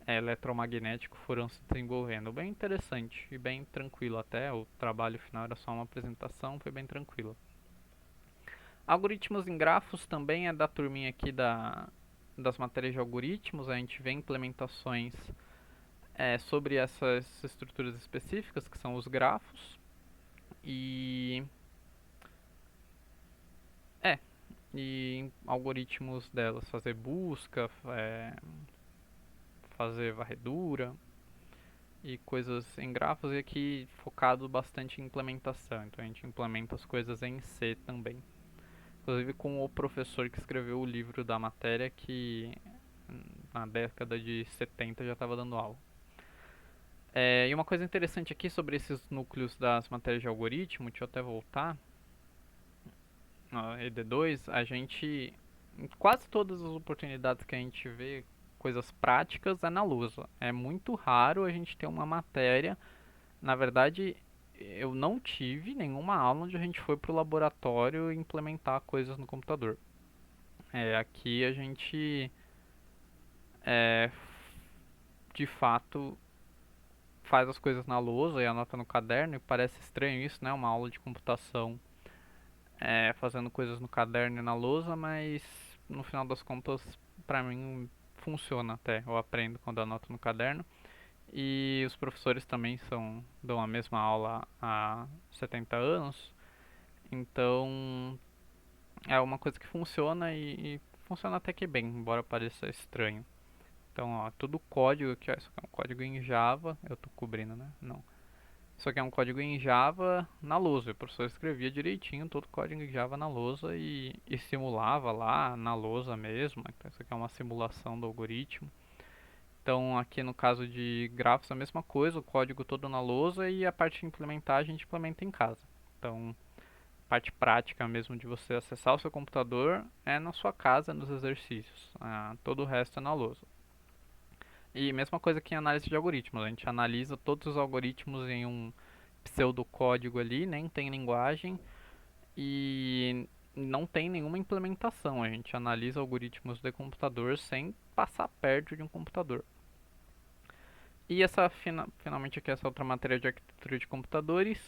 Speaker 1: eletromagnético foram se desenvolvendo. Bem interessante e bem tranquilo até. O trabalho final era só uma apresentação, foi bem tranquilo. Algoritmos em grafos também é da turminha aqui das matérias de algoritmos. A gente vê implementações sobre essas estruturas específicas que são os grafos. E é, e algoritmos delas, fazer busca, fazer varredura e coisas em grafos, e aqui focado bastante em implementação. Então a gente implementa as coisas em C também. Inclusive com o professor que escreveu o livro da matéria que na década de 70 já estava dando aula. E uma coisa interessante aqui sobre esses núcleos das matérias de algoritmo, deixa eu até voltar, ED2, a gente, em quase todas as oportunidades que a gente vê coisas práticas é na lousa. É muito raro a gente ter uma matéria, na verdade, eu não tive nenhuma aula onde a gente foi para o laboratório implementar coisas no computador. Aqui a gente, é, de fato, faz as coisas na lousa e anota no caderno, e parece estranho isso, né? Uma aula de computação fazendo coisas no caderno e na lousa, mas no final das contas, pra mim, funciona até. Eu aprendo quando anoto no caderno. E os professores também dão a mesma aula há 70 anos, então é uma coisa que funciona e funciona até que bem, embora pareça estranho. Então, ó, tudo código aqui, ó, isso aqui é um código em Java, eu tô cobrindo, né? Não. Isso aqui é um código em Java na lousa. O professor escrevia direitinho todo o código em Java na lousa e simulava lá na lousa mesmo. Então, isso aqui é uma simulação do algoritmo. Então, aqui no caso de grafos, a mesma coisa, o código todo na lousa e a parte de implementar a gente implementa em casa. Então, a parte prática mesmo de você acessar o seu computador é na sua casa, nos exercícios. Todo o resto é na lousa. E mesma coisa que em análise de algoritmos. A gente analisa todos os algoritmos em um pseudocódigo ali, nem tem linguagem e não tem nenhuma implementação. A gente analisa algoritmos de computador sem passar perto de um computador. E finalmente aqui essa outra matéria de arquitetura de computadores,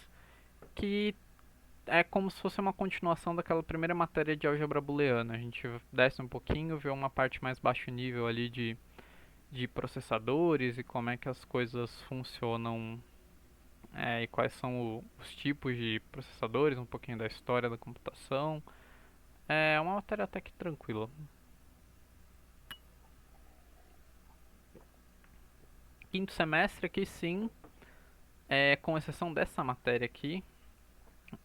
Speaker 1: que é como se fosse uma continuação daquela primeira matéria de álgebra booleana. A gente desce um pouquinho, vê uma parte mais baixo nível ali de processadores e como é que as coisas funcionam e quais são os tipos de processadores, um pouquinho da história da computação. É uma matéria até que tranquila. Quinto semestre aqui sim, com exceção dessa matéria aqui,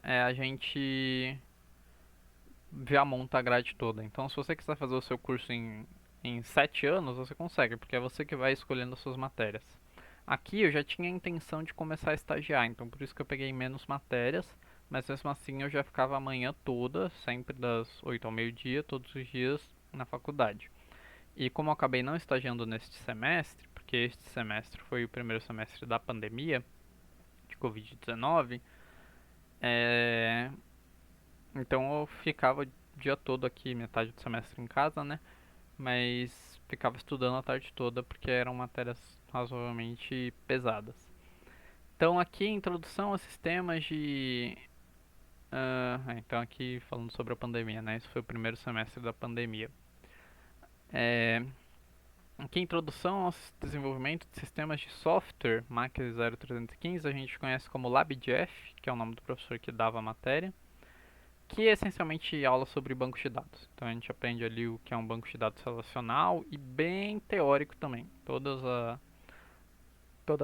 Speaker 1: a gente já monta a grade toda. Então se você quiser fazer o seu curso em 7 anos, você consegue, porque é você que vai escolhendo as suas matérias. Aqui eu já tinha a intenção de começar a estagiar, então por isso que eu peguei menos matérias, mas mesmo assim eu já ficava a manhã toda, sempre das 8 ao meio-dia, todos os dias na faculdade. E como eu acabei não estagiando neste semestre, porque este semestre foi o primeiro semestre da pandemia de Covid-19, então eu ficava o dia todo aqui, metade do semestre em casa, né? Mas ficava estudando a tarde toda porque eram matérias razoavelmente pesadas. Então aqui introdução a sistemas de então aqui falando sobre a pandemia, né? Esse foi o primeiro semestre da pandemia. É, Aqui, introdução ao desenvolvimento de sistemas de software, MAC 0315, a gente conhece como LabJF, que é o nome do professor que dava a matéria, que é essencialmente aula sobre bancos de dados. Então a gente aprende ali o que é um banco de dados relacional e bem teórico também. Toda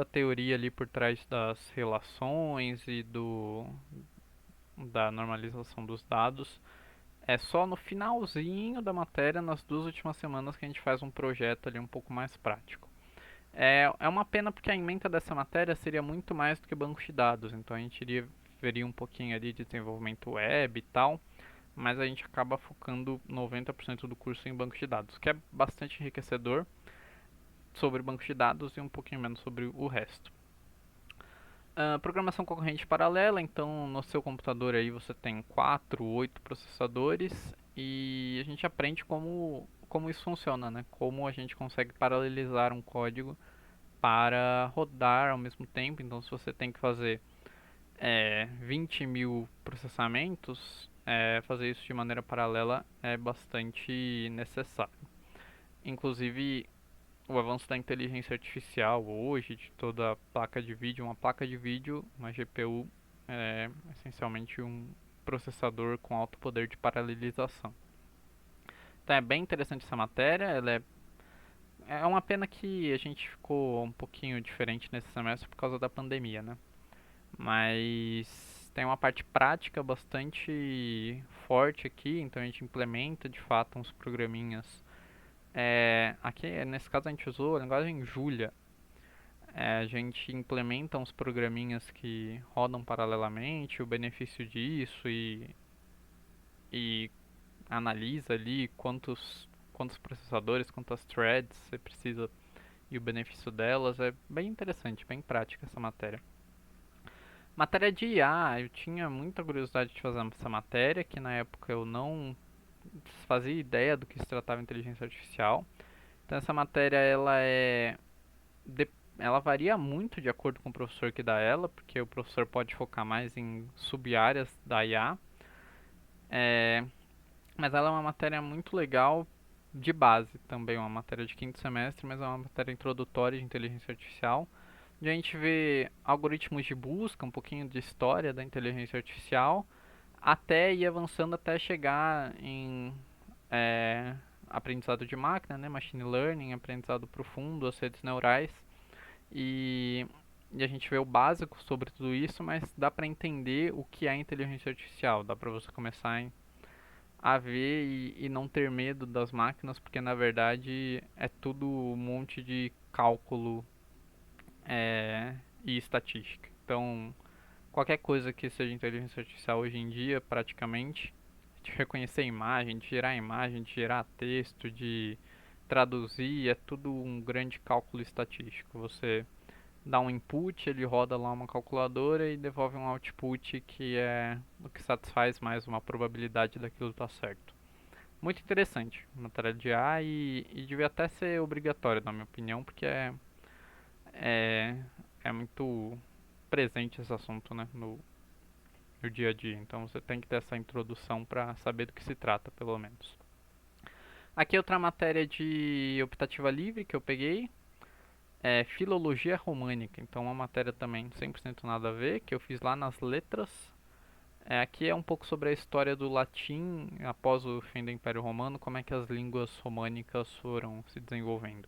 Speaker 1: a teoria ali por trás das relações e da normalização dos dados. É só no finalzinho da matéria, nas 2 últimas semanas, que a gente faz um projeto ali um pouco mais prático. É uma pena porque a ementa dessa matéria seria muito mais do que banco de dados, então a gente veria um pouquinho ali de desenvolvimento web e tal, mas a gente acaba focando 90% do curso em banco de dados, que é bastante enriquecedor sobre banco de dados e um pouquinho menos sobre o resto. Programação concorrente paralela, então no seu computador aí você tem 4, 8 processadores e a gente aprende como isso funciona, né? Como a gente consegue paralelizar um código para rodar ao mesmo tempo. Então, se você tem que fazer 20 mil processamentos, fazer isso de maneira paralela é bastante necessário. Inclusive, o avanço da inteligência artificial hoje, de toda a placa de vídeo, uma placa de vídeo, uma GPU, é essencialmente um processador com alto poder de paralelização. Então é bem interessante essa matéria, é uma pena que a gente ficou um pouquinho diferente nesse semestre por causa da pandemia, né? Mas tem uma parte prática bastante forte aqui, então a gente implementa de fato uns programinhas. Aqui, nesse caso, a gente usou a linguagem Julia. A gente implementa uns programinhas que rodam paralelamente, o benefício disso e analisa ali quantos processadores, quantas threads você precisa e o benefício delas. É bem interessante, bem prática essa matéria. Matéria de IA, eu tinha muita curiosidade de fazer essa matéria, que na época eu não fazia ideia do que se tratava inteligência artificial. Então essa matéria ela varia muito de acordo com o professor que dá ela, porque o professor pode focar mais em sub-áreas da IA. É, mas ela é uma matéria muito legal de base também, uma matéria de quinto semestre, mas é uma matéria introdutória de inteligência artificial. A gente vê algoritmos de busca, um pouquinho de história da inteligência artificial, até ir avançando até chegar em é, aprendizado de máquina, né, machine learning, aprendizado profundo, as redes neurais. E, e a gente vê o básico sobre tudo isso, mas dá para entender o que é inteligência artificial, dá para você começar a ver e não ter medo das máquinas, porque na verdade é tudo um monte de cálculo e estatística. Então, qualquer coisa que seja inteligência artificial hoje em dia, praticamente, de reconhecer imagem, de gerar texto, de traduzir, é tudo um grande cálculo estatístico. Você dá um input, ele roda lá uma calculadora e devolve um output que é o que satisfaz mais uma probabilidade daquilo estar certo. Muito interessante, matéria de A e devia até ser obrigatório, na minha opinião, porque é, é muito presente esse assunto, né, no dia a dia. Então você tem que ter essa introdução para saber do que se trata, pelo menos. Aqui outra matéria de optativa livre que eu peguei é Filologia Românica. Então uma matéria também 100% nada a ver, que eu fiz lá nas letras. Aqui é um pouco sobre a história do latim após o fim do Império Romano, como é que as línguas românicas foram se desenvolvendo.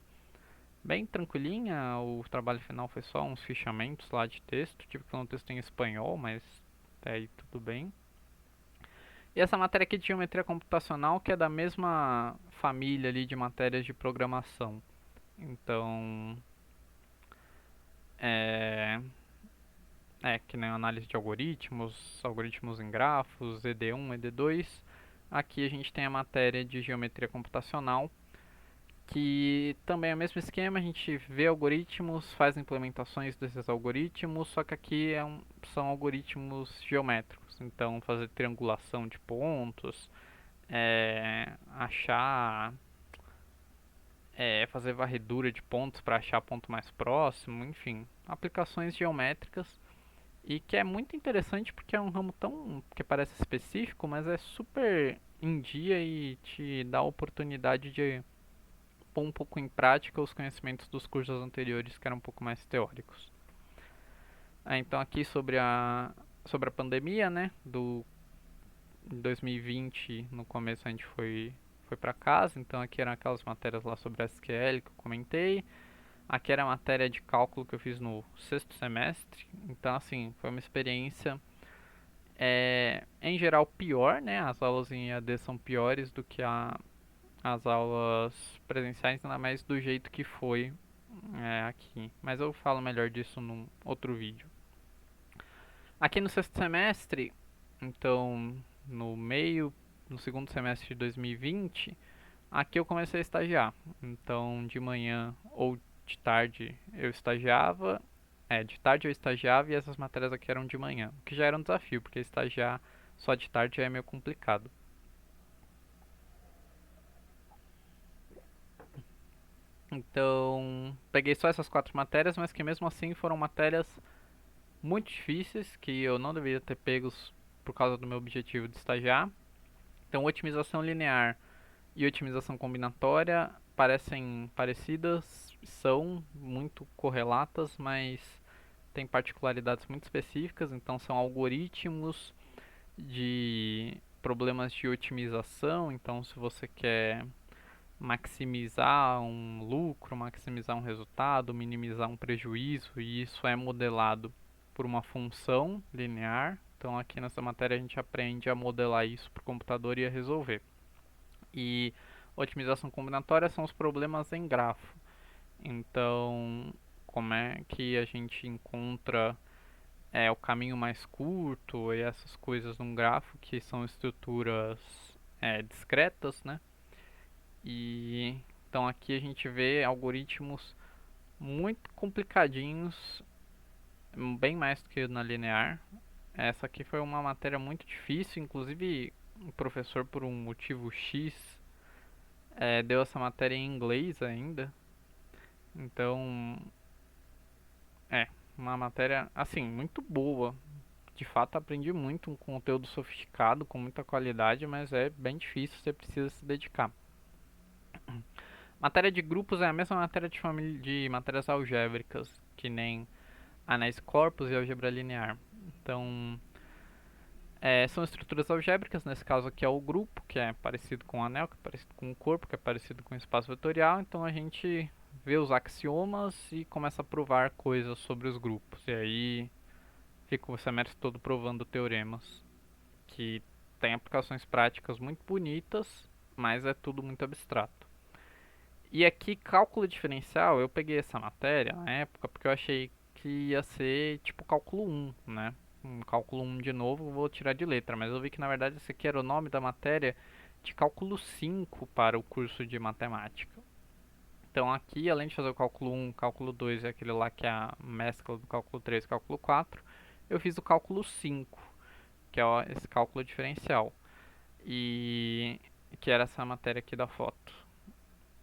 Speaker 1: Bem tranquilinha, o trabalho final foi só uns fichamentos lá de texto, tive que fazer um texto em espanhol, mas até aí tudo bem. E essa matéria aqui de geometria computacional, que é da mesma família ali de matérias de programação. Então, é, que nem análise de algoritmos, algoritmos em grafos, ED1, ED2. Aqui a gente tem a matéria de geometria computacional, que também é o mesmo esquema, a gente vê algoritmos, faz implementações desses algoritmos, só que aqui são algoritmos geométricos, então fazer triangulação de pontos, achar, fazer varredura de pontos para achar ponto mais próximo, enfim, aplicações geométricas e que é muito interessante porque é um ramo tão que parece específico, mas é super em dia e te dá a oportunidade de pôr um pouco em prática os conhecimentos dos cursos anteriores que eram um pouco mais teóricos. Então aqui sobre a pandemia, né, do 2020, no começo a gente foi para casa, então aqui eram aquelas matérias lá sobre SQL que eu comentei. Aqui era a matéria de cálculo que eu fiz no sexto semestre, então assim, foi uma experiência em geral pior, né? As aulas em EAD são piores do que as aulas presenciais, ainda mais do jeito que foi aqui. Mas eu falo melhor disso num outro vídeo. Aqui no sexto semestre, então no segundo semestre de 2020, aqui eu comecei a estagiar. Então de manhã ou de tarde eu estagiava. De tarde eu estagiava e essas matérias aqui eram de manhã. O que já era um desafio, porque estagiar só de tarde já é meio complicado. Então, peguei só essas quatro matérias, mas que mesmo assim foram matérias muito difíceis, que eu não deveria ter pegos por causa do meu objetivo de estagiar. Então, otimização linear e otimização combinatória parecem parecidas, são muito correlatas, mas têm particularidades muito específicas. Então, são algoritmos de problemas de otimização. Então, se você quer maximizar um lucro, maximizar um resultado, minimizar um prejuízo, e isso é modelado por uma função linear. Então, aqui nessa matéria a gente aprende a modelar isso para o computador e a resolver. E otimização combinatória são os problemas em grafo. Então, como é que a gente encontra o caminho mais curto e essas coisas num grafo, que são estruturas discretas, né? E então aqui a gente vê algoritmos muito complicadinhos, bem mais do que na linear. Essa aqui foi uma matéria muito difícil, inclusive o professor, por um motivo X, deu essa matéria em inglês ainda. Então, é uma matéria assim muito boa. De fato, aprendi muito, um conteúdo sofisticado, com muita qualidade, mas é bem difícil, você precisa se dedicar. Matéria de grupos é a mesma matéria de matérias algébricas, que nem anéis corpus e álgebra linear. Então, são estruturas algébricas, nesse caso aqui é o grupo, que é parecido com o anel, que é parecido com o corpo, que é parecido com o espaço vetorial. Então a gente vê os axiomas e começa a provar coisas sobre os grupos. E aí fica o semestre todo provando teoremas, que tem aplicações práticas muito bonitas, mas é tudo muito abstrato. E aqui, cálculo diferencial, eu peguei essa matéria na época porque eu achei que ia ser tipo cálculo 1, né? Um cálculo 1 de novo, vou tirar de letra, mas eu vi que na verdade esse aqui era o nome da matéria de cálculo 5 para o curso de matemática. Então aqui, além de fazer o cálculo 1, cálculo 2 e aquele lá que é a mescla do cálculo 3 e cálculo 4, eu fiz o cálculo 5, que é esse cálculo diferencial. E que era essa matéria aqui da foto.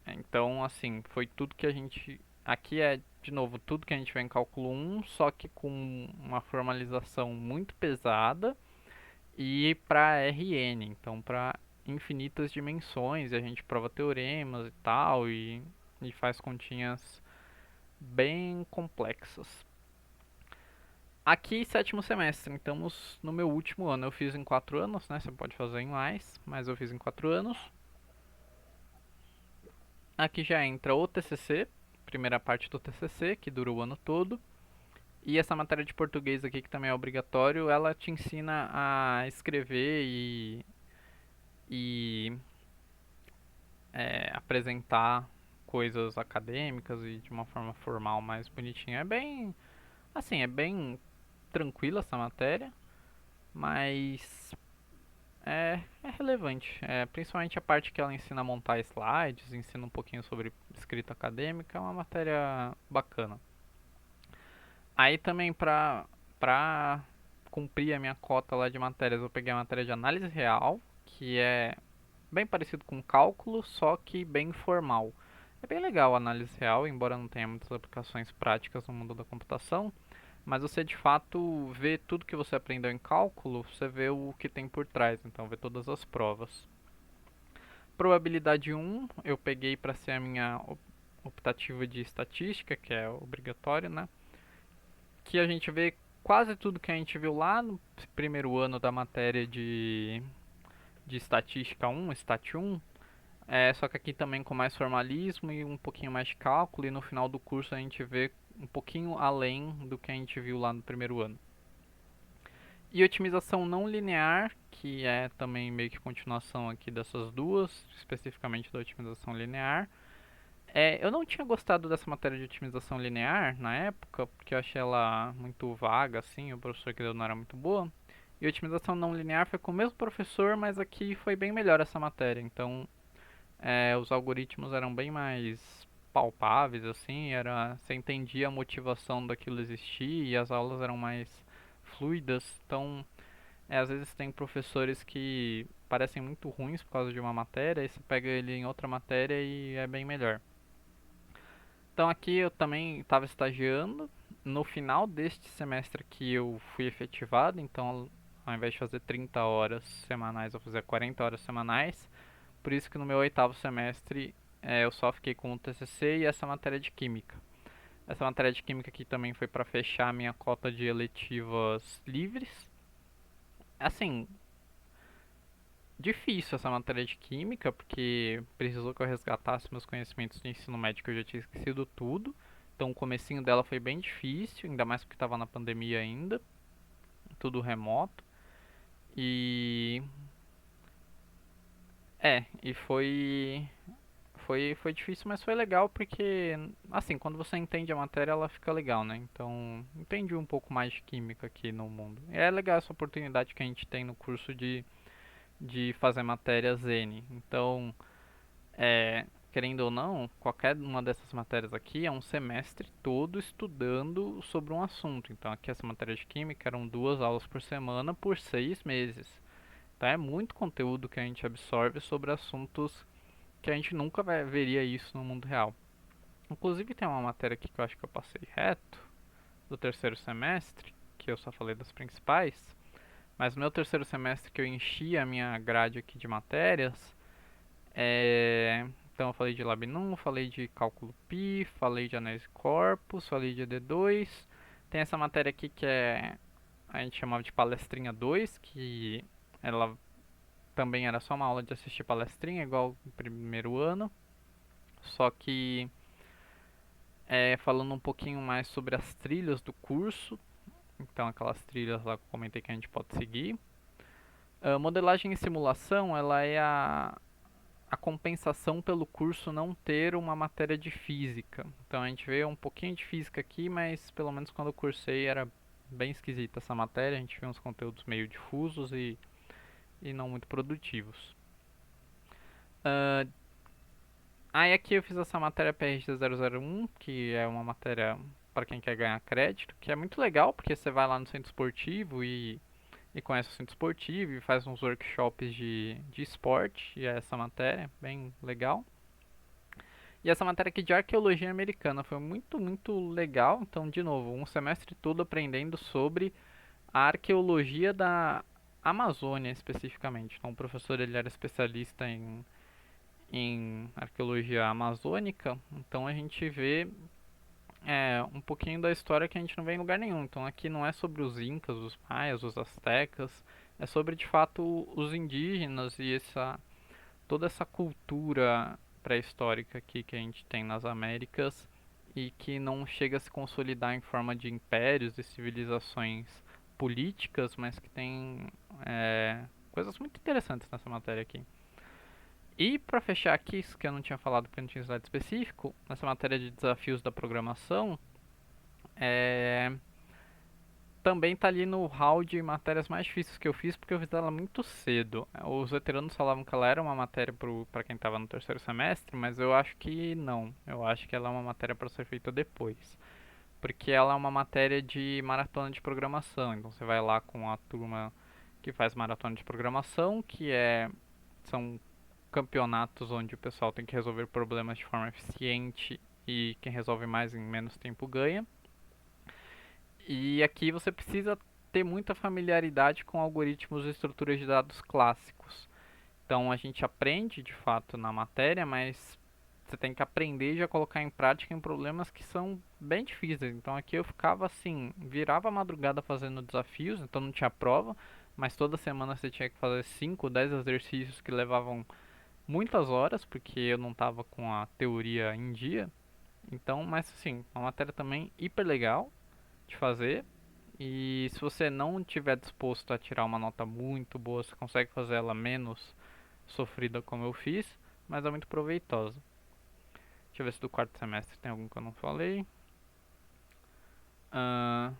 Speaker 1: Então, assim, foi tudo que a gente. Aqui é, de novo, tudo que a gente vê em cálculo 1, só que com uma formalização muito pesada e para Rn, então para infinitas dimensões, e a gente prova teoremas e tal, e faz continhas bem complexas. Aqui, sétimo semestre, estamos no meu último ano. Eu fiz em 4 anos, né? Você pode fazer em mais, mas eu fiz em 4 anos. Aqui já entra o TCC, primeira parte do TCC, que dura o ano todo. E essa matéria de português aqui, que também é obrigatório, ela te ensina a escrever e apresentar coisas acadêmicas e de uma forma formal mais bonitinha. É bem, assim, é bem tranquila essa matéria, mas é relevante. Principalmente a parte que ela ensina a montar slides, ensina um pouquinho sobre escrita acadêmica, é uma matéria bacana. Aí também pra cumprir a minha cota lá de matérias, eu peguei a matéria de análise real, que é bem parecido com cálculo, só que bem formal. É bem legal a análise real, embora não tenha muitas aplicações práticas no mundo da computação, mas você de fato vê tudo que você aprendeu em cálculo, você vê o que tem por trás, então vê todas as provas. Probabilidade um eu peguei para ser a minha optativa de estatística, que é obrigatório, né? Que a gente vê quase tudo que a gente viu lá no primeiro ano da matéria de estatística um, Stat 1, só que aqui também com mais formalismo e um pouquinho mais de cálculo, e no final do curso a gente vê um pouquinho além do que a gente viu lá no primeiro ano. E otimização não linear, que é também meio que continuação aqui dessas duas, especificamente da otimização linear. Eu não tinha gostado dessa matéria de otimização linear na época, porque eu achei ela muito vaga, assim, o professor que deu não era muito boa. E otimização não linear foi com o mesmo professor, mas aqui foi bem melhor essa matéria. Então, os algoritmos eram bem mais palpáveis, assim, você entendia a motivação daquilo existir e as aulas eram mais fluidas. Então, às vezes tem professores que parecem muito ruins por causa de uma matéria, e você pega ele em outra matéria e é bem melhor. Então aqui eu também estava estagiando. No final deste semestre que eu fui efetivado, então ao invés de fazer 30 horas semanais, eu fazia 40 horas semanais. Por isso que no meu oitavo semestre eu só fiquei com o TCC e essa matéria de química. Essa matéria de química aqui também foi para fechar a minha cota de eletivas livres. Assim, difícil essa matéria de química, porque precisou que eu resgatasse meus conhecimentos de ensino médio, que eu já tinha esquecido tudo. Então o comecinho dela foi bem difícil, ainda mais porque estava na pandemia ainda, tudo remoto. E e foi difícil, mas foi legal porque assim, quando você entende a matéria, ela fica legal, né? Então, entendi um pouco mais de química aqui no mundo. E é legal essa oportunidade que a gente tem no curso de fazer matérias N. Então, querendo ou não, qualquer uma dessas matérias aqui é um semestre todo estudando sobre um assunto. Então, aqui essa matéria de química eram 2 aulas por semana por 6 meses. Então, é muito conteúdo que a gente absorve sobre assuntos que a gente nunca veria isso no mundo real. Inclusive, tem uma matéria aqui que eu acho que eu passei reto, do terceiro semestre, que eu só falei das principais. Mas no meu terceiro semestre que eu enchi a minha grade aqui de matérias, então eu falei de Labnum, falei de cálculo Pi, falei de anéis corpus, falei de ED2. Tem essa matéria aqui que a gente chamava de palestrinha 2, que ela também era só uma aula de assistir palestrinha, igual no primeiro ano. Só que falando um pouquinho mais sobre as trilhas do curso. Então aquelas trilhas lá que eu comentei que a gente pode seguir. Modelagem e simulação, ela é a compensação pelo curso não ter uma matéria de física. Então a gente vê um pouquinho de física aqui, mas pelo menos quando eu cursei era bem esquisita essa matéria. A gente vê uns conteúdos meio difusos e não muito produtivos. Aí aqui eu fiz essa matéria PRG001, que é uma matéria para quem quer ganhar crédito, que é muito legal, porque você vai lá no centro esportivo e conhece o centro esportivo e faz uns workshops de esporte, e é essa matéria, bem legal. E essa matéria aqui de arqueologia americana foi muito, muito legal. Então, de novo, um semestre todo aprendendo sobre a arqueologia da Amazônia especificamente. Então, o professor ele era especialista em arqueologia amazônica. Então, a gente vê um pouquinho da história que a gente não vê em lugar nenhum. Então, aqui não é sobre os incas, os maias, os astecas. É sobre, de fato, os indígenas e toda essa cultura pré-histórica aqui que a gente tem nas Américas e que não chega a se consolidar em forma de impérios e civilizações políticas, mas que tem coisas muito interessantes nessa matéria aqui. E para fechar aqui, isso que eu não tinha falado porque não tinha slide específico, nessa matéria de desafios da programação, também tá ali no hall de matérias mais difíceis que eu fiz, porque eu fiz ela muito cedo. Os veteranos falavam que ela era uma matéria para quem estava no terceiro semestre, mas eu acho que não. Eu acho que ela é uma matéria para ser feita depois. Porque ela é uma matéria de maratona de programação. Então você vai lá com a turma que faz maratona de programação, são campeonatos onde o pessoal tem que resolver problemas de forma eficiente e quem resolve mais em menos tempo ganha. E aqui você precisa ter muita familiaridade com algoritmos e estruturas de dados clássicos. Então a gente aprende de fato na matéria, mas você tem que aprender e já colocar em prática em problemas que são bem difíceis. Então aqui eu ficava assim, virava a madrugada fazendo desafios, então não tinha prova, mas toda semana você tinha que fazer 5, 10 exercícios que levavam muitas horas, porque eu não estava com a teoria em dia. Então, mas assim, uma matéria também hiper legal de fazer. E se você não estiver disposto a tirar uma nota muito boa, você consegue fazer ela menos sofrida como eu fiz, mas é muito proveitosa. Deixa eu ver se do quarto semestre tem algum que eu não falei.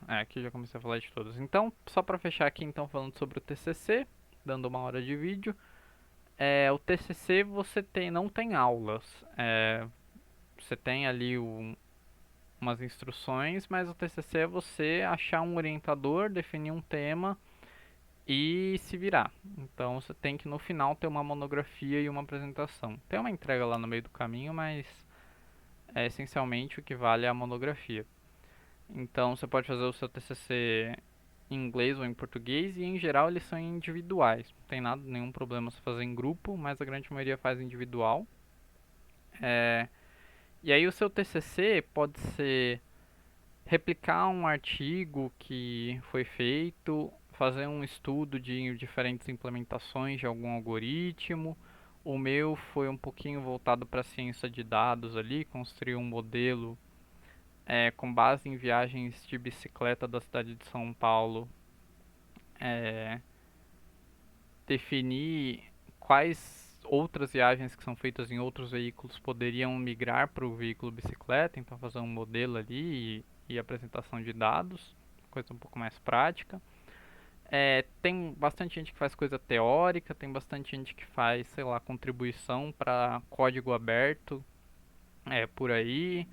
Speaker 1: Aqui já comecei a falar de todos. Então, só para fechar aqui, então falando sobre o TCC, dando uma hora de vídeo. O TCC você não tem aulas. Você tem ali umas instruções, mas o TCC é você achar um orientador, definir um tema e se virar. Então você tem que no final ter uma monografia e uma apresentação. Tem uma entrega lá no meio do caminho, mas é essencialmente o que vale é a monografia. Então você pode fazer o seu TCC em inglês ou em português e em geral eles são individuais. Não tem nada, nenhum problema se fazer em grupo, mas a grande maioria faz individual. É, e aí o seu TCC pode ser replicar um artigo que foi feito, fazer um estudo de diferentes implementações de algum algoritmo. O meu foi um pouquinho voltado para a ciência de dados ali, construir um modelo com base em viagens de bicicleta da cidade de São Paulo, é, definir quais outras viagens que são feitas em outros veículos poderiam migrar para o veículo bicicleta, então fazer um modelo ali e apresentação de dados, coisa um pouco mais prática. Tem bastante gente que faz coisa teórica, tem bastante gente que faz, sei lá, contribuição para código aberto, por aí.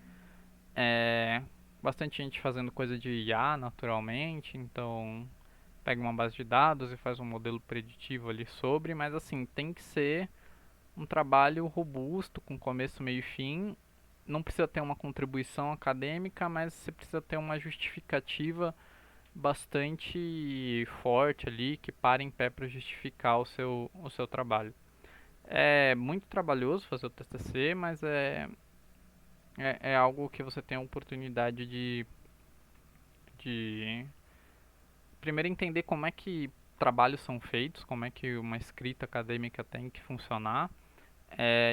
Speaker 1: É, bastante gente fazendo coisa de IA naturalmente, então pega uma base de dados e faz um modelo preditivo ali sobre, mas assim, tem que ser um trabalho robusto, com começo, meio e fim. Não precisa ter uma contribuição acadêmica, mas você precisa ter uma justificativa bastante forte ali, que para em pé para justificar o seu trabalho. É muito trabalhoso fazer o TCC, mas é algo que você tem a oportunidade de primeiro entender como é que trabalhos são feitos, como é que uma escrita acadêmica tem que funcionar,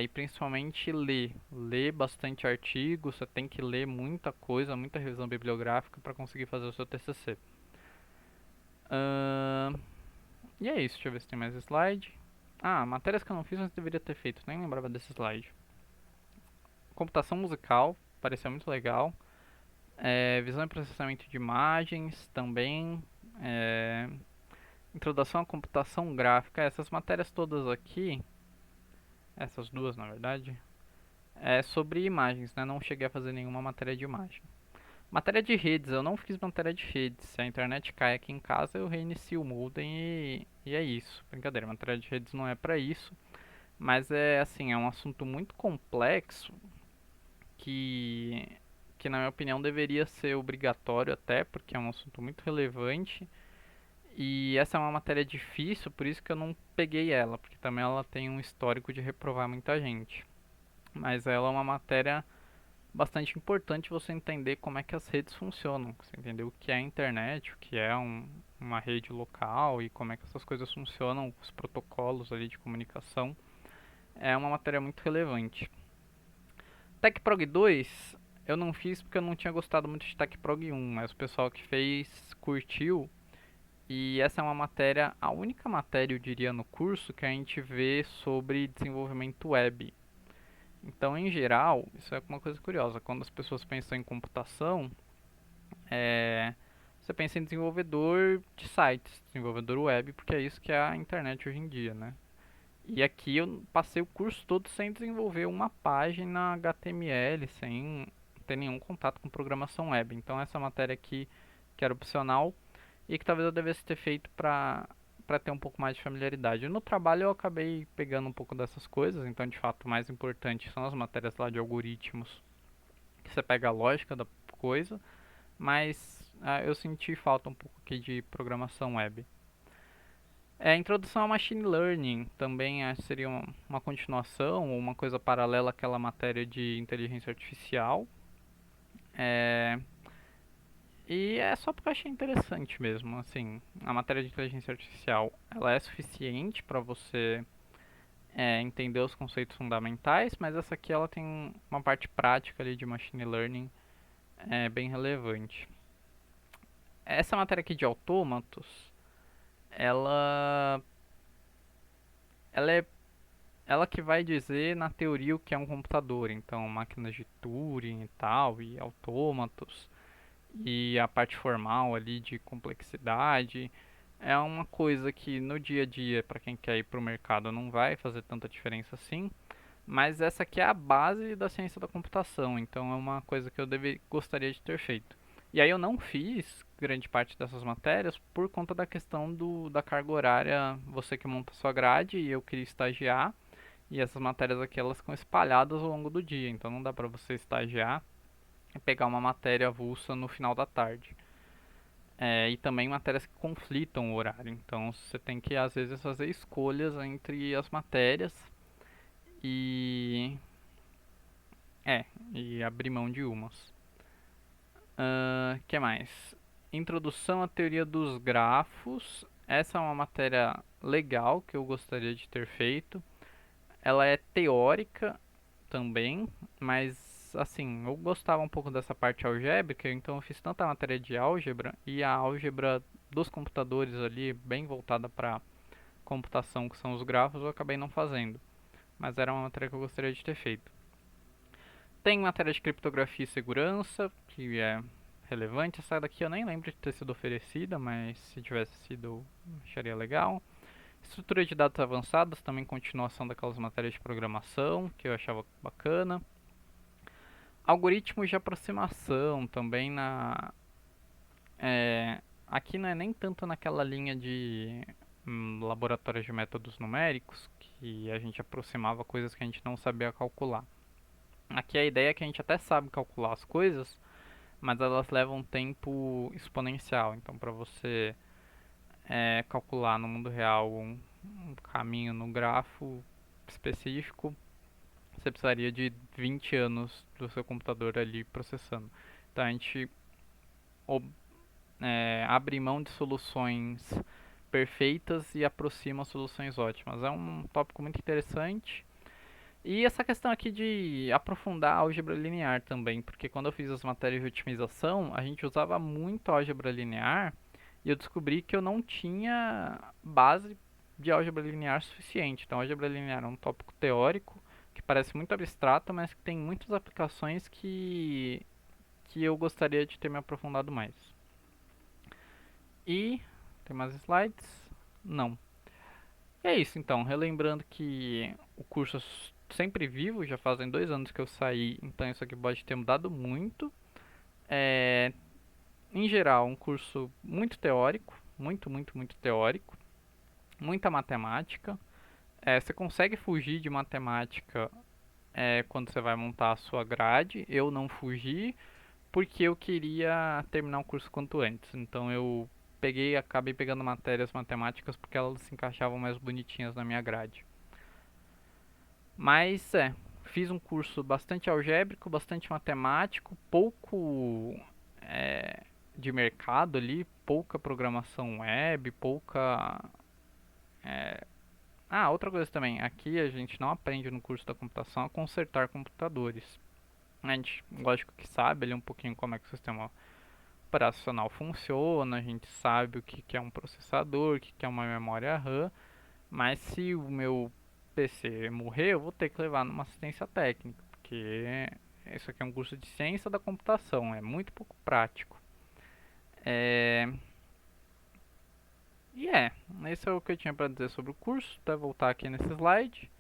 Speaker 1: e principalmente ler bastante artigo, você tem que ler muita coisa, muita revisão bibliográfica para conseguir fazer o seu TCC. E é isso, deixa eu ver se tem mais slide. Matérias que eu não fiz, mas deveria ter feito, nem lembrava desse slide. Computação musical, pareceu muito legal. Visão e processamento de imagens também. É, introdução à computação gráfica. Essas matérias todas aqui, essas duas na verdade, é sobre imagens, né? Não cheguei a fazer nenhuma matéria de imagem. Matéria de redes, eu não fiz matéria de redes. Se a internet cai aqui em casa, eu reinicio o modem e é isso. Brincadeira, matéria de redes não é pra isso. Mas é assim, é um assunto muito complexo que, que na minha opinião deveria ser obrigatório até, porque é um assunto muito relevante. E essa é uma matéria difícil, por isso que eu não peguei ela, porque também ela tem um histórico de reprovar muita gente. Mas ela é uma matéria bastante importante você entender como é que as redes funcionam, você entender o que é a internet, o que é uma rede local e como é que essas coisas funcionam, os protocolos ali de comunicação. É uma matéria muito relevante. TechProg 2 eu não fiz porque eu não tinha gostado muito de TechProg 1, mas o pessoal que fez curtiu. E essa é uma matéria, a única matéria eu diria no curso que a gente vê sobre desenvolvimento web. Então, em geral, isso é uma coisa curiosa. Quando as pessoas pensam em computação, você pensa em desenvolvedor de sites, desenvolvedor web, porque é isso que é a internet hoje em dia, né? E aqui eu passei o curso todo sem desenvolver uma página HTML, sem ter nenhum contato com programação web. Então essa matéria aqui, que era opcional e que talvez eu devesse ter feito para ter um pouco mais de familiaridade. No trabalho eu acabei pegando um pouco dessas coisas, então de fato o mais importante são as matérias lá de algoritmos, que você pega a lógica da coisa, mas eu senti falta um pouco aqui de programação web. Introdução ao Machine Learning também seria uma continuação ou uma coisa paralela àquela matéria de inteligência artificial. É, e é só porque eu achei interessante mesmo, assim, a matéria de inteligência artificial, ela é suficiente para você entender os conceitos fundamentais, mas essa aqui ela tem uma parte prática ali de machine learning bem relevante. Essa matéria aqui de autômatos, ela ela é ela que vai dizer na teoria o que é um computador, então máquinas de Turing e tal, e autômatos, e a parte formal ali de complexidade. É uma coisa que no dia a dia, para quem quer ir para o mercado, não vai fazer tanta diferença assim, mas essa aqui é a base da ciência da computação, então é uma coisa que eu gostaria de ter feito. E aí eu não fiz grande parte dessas matérias por conta da questão da carga horária, você que monta sua grade e eu queria estagiar, e essas matérias aqui elas ficam espalhadas ao longo do dia, então não dá para você estagiar e pegar uma matéria avulsa no final da tarde. E também matérias que conflitam o horário, então você tem que às vezes fazer escolhas entre as matérias e É, e abrir mão de umas. Que mais? Introdução à teoria dos grafos. Essa é uma matéria legal que eu gostaria de ter feito. Ela é teórica também, mas assim, eu gostava um pouco dessa parte algébrica, então eu fiz tanta matéria de álgebra e a álgebra dos computadores ali, bem voltada para computação, que são os grafos, eu acabei não fazendo. Mas era uma matéria que eu gostaria de ter feito. Tem matéria de criptografia e segurança, que é relevante. Essa daqui eu nem lembro de ter sido oferecida, mas se tivesse sido, eu acharia legal. Estrutura de dados avançadas, também continuação daquelas matérias de programação, que eu achava bacana. Algoritmos de aproximação, também aqui não é nem tanto naquela linha de laboratórios de métodos numéricos, que a gente aproximava coisas que a gente não sabia calcular. Aqui a ideia é que a gente até sabe calcular as coisas, mas elas levam tempo exponencial. Então, para você calcular no mundo real um caminho no grafo específico, você precisaria de 20 anos do seu computador ali processando. Então, a gente abre mão de soluções perfeitas e aproxima soluções ótimas. É um tópico muito interessante. E essa questão aqui de aprofundar a álgebra linear também, porque quando eu fiz as matérias de otimização, a gente usava muito a álgebra linear e eu descobri que eu não tinha base de álgebra linear suficiente. Então, a álgebra linear é um tópico teórico que parece muito abstrato, mas que tem muitas aplicações que eu gostaria de ter me aprofundado mais. E tem mais slides? Não. E é isso então, relembrando que o curso é sempre vivo, já fazem 2 anos que eu saí, então isso aqui pode ter mudado muito. É, em geral, um curso muito teórico, muito teórico, muita matemática. Você consegue fugir de matemática quando você vai montar a sua grade. Eu não fugi porque eu queria terminar o curso quanto antes, então eu acabei pegando matérias matemáticas porque elas se encaixavam mais bonitinhas na minha grade. Mas fiz um curso bastante algébrico, bastante matemático, pouco de mercado ali, pouca programação web, pouca. Outra coisa também, aqui a gente não aprende no curso da computação a consertar computadores. A gente, lógico que sabe ali um pouquinho como é que o sistema operacional funciona, a gente sabe o que é um processador, o que é uma memória RAM, mas se o meu PC morrer, eu vou ter que levar numa assistência técnica, porque isso aqui é um curso de ciência da computação, é muito pouco prático. É... E esse é o que eu tinha para dizer sobre o curso, até voltar aqui nesse slide.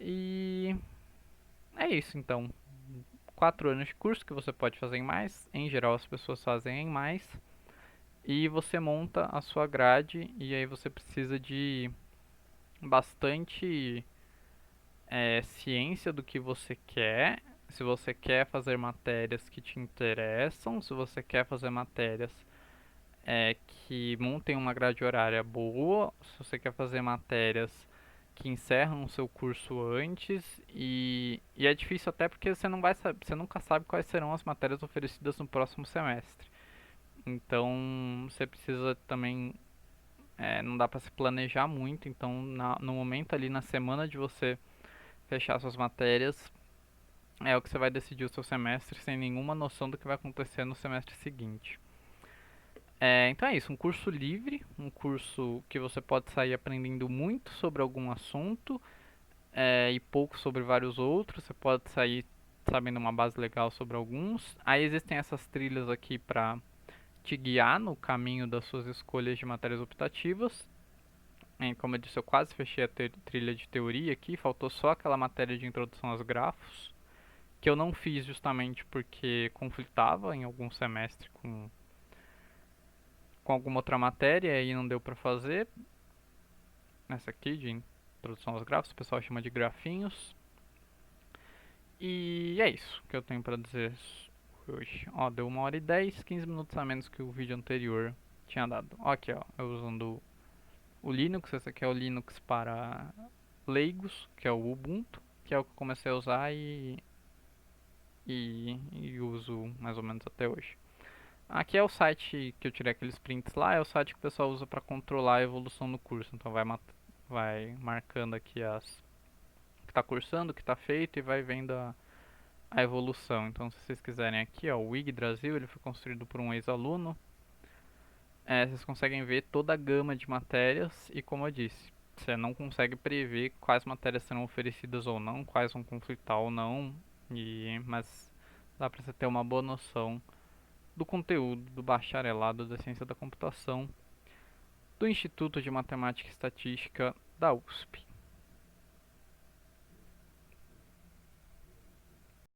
Speaker 1: E é isso então. 4 anos de curso que você pode fazer em mais, em geral as pessoas fazem em mais. E você monta a sua grade e aí você precisa de bastante ciência do que você quer, se você quer fazer matérias que te interessam, se você quer fazer matérias que montem uma grade horária boa, se você quer fazer matérias que encerram o seu curso antes e é difícil até porque você não vai você nunca sabe quais serão as matérias oferecidas no próximo semestre. Então você precisa também, não dá para se planejar muito, então no momento ali na semana de você fechar suas matérias é o que você vai decidir o seu semestre sem nenhuma noção do que vai acontecer no semestre seguinte. Então é isso, um curso livre, um curso que você pode sair aprendendo muito sobre algum assunto e pouco sobre vários outros. Você pode sair sabendo uma base legal sobre alguns. Aí existem essas trilhas aqui para te guiar no caminho das suas escolhas de matérias optativas. Como eu disse, eu quase fechei a trilha de teoria aqui, faltou só aquela matéria de introdução aos grafos, que eu não fiz justamente porque conflitava em algum semestre com alguma outra matéria e não deu para fazer. Nessa aqui de introdução aos grafos, o pessoal chama de grafinhos. E é isso que eu tenho para dizer hoje. Ó, deu 1h10, 15 minutos a menos que o vídeo anterior tinha dado. Ó, aqui, ó, eu usando o Linux. Esse aqui é o Linux para leigos, que é o Ubuntu, que é o que eu comecei a usar e uso mais ou menos até hoje. Aqui é o site que eu tirei aqueles prints lá, é o site que o pessoal usa para controlar a evolução do curso. Então vai marcando aqui as que está cursando, o que está feito e vai vendo a evolução. Então, se vocês quiserem aqui, ó, o Yggdrasil, ele foi construído por um ex-aluno. Vocês conseguem ver toda a gama de matérias e, como eu disse, você não consegue prever quais matérias serão oferecidas ou não, quais vão conflitar ou não, mas dá para você ter uma boa noção do conteúdo do bacharelado da ciência da computação do Instituto de Matemática e Estatística da USP.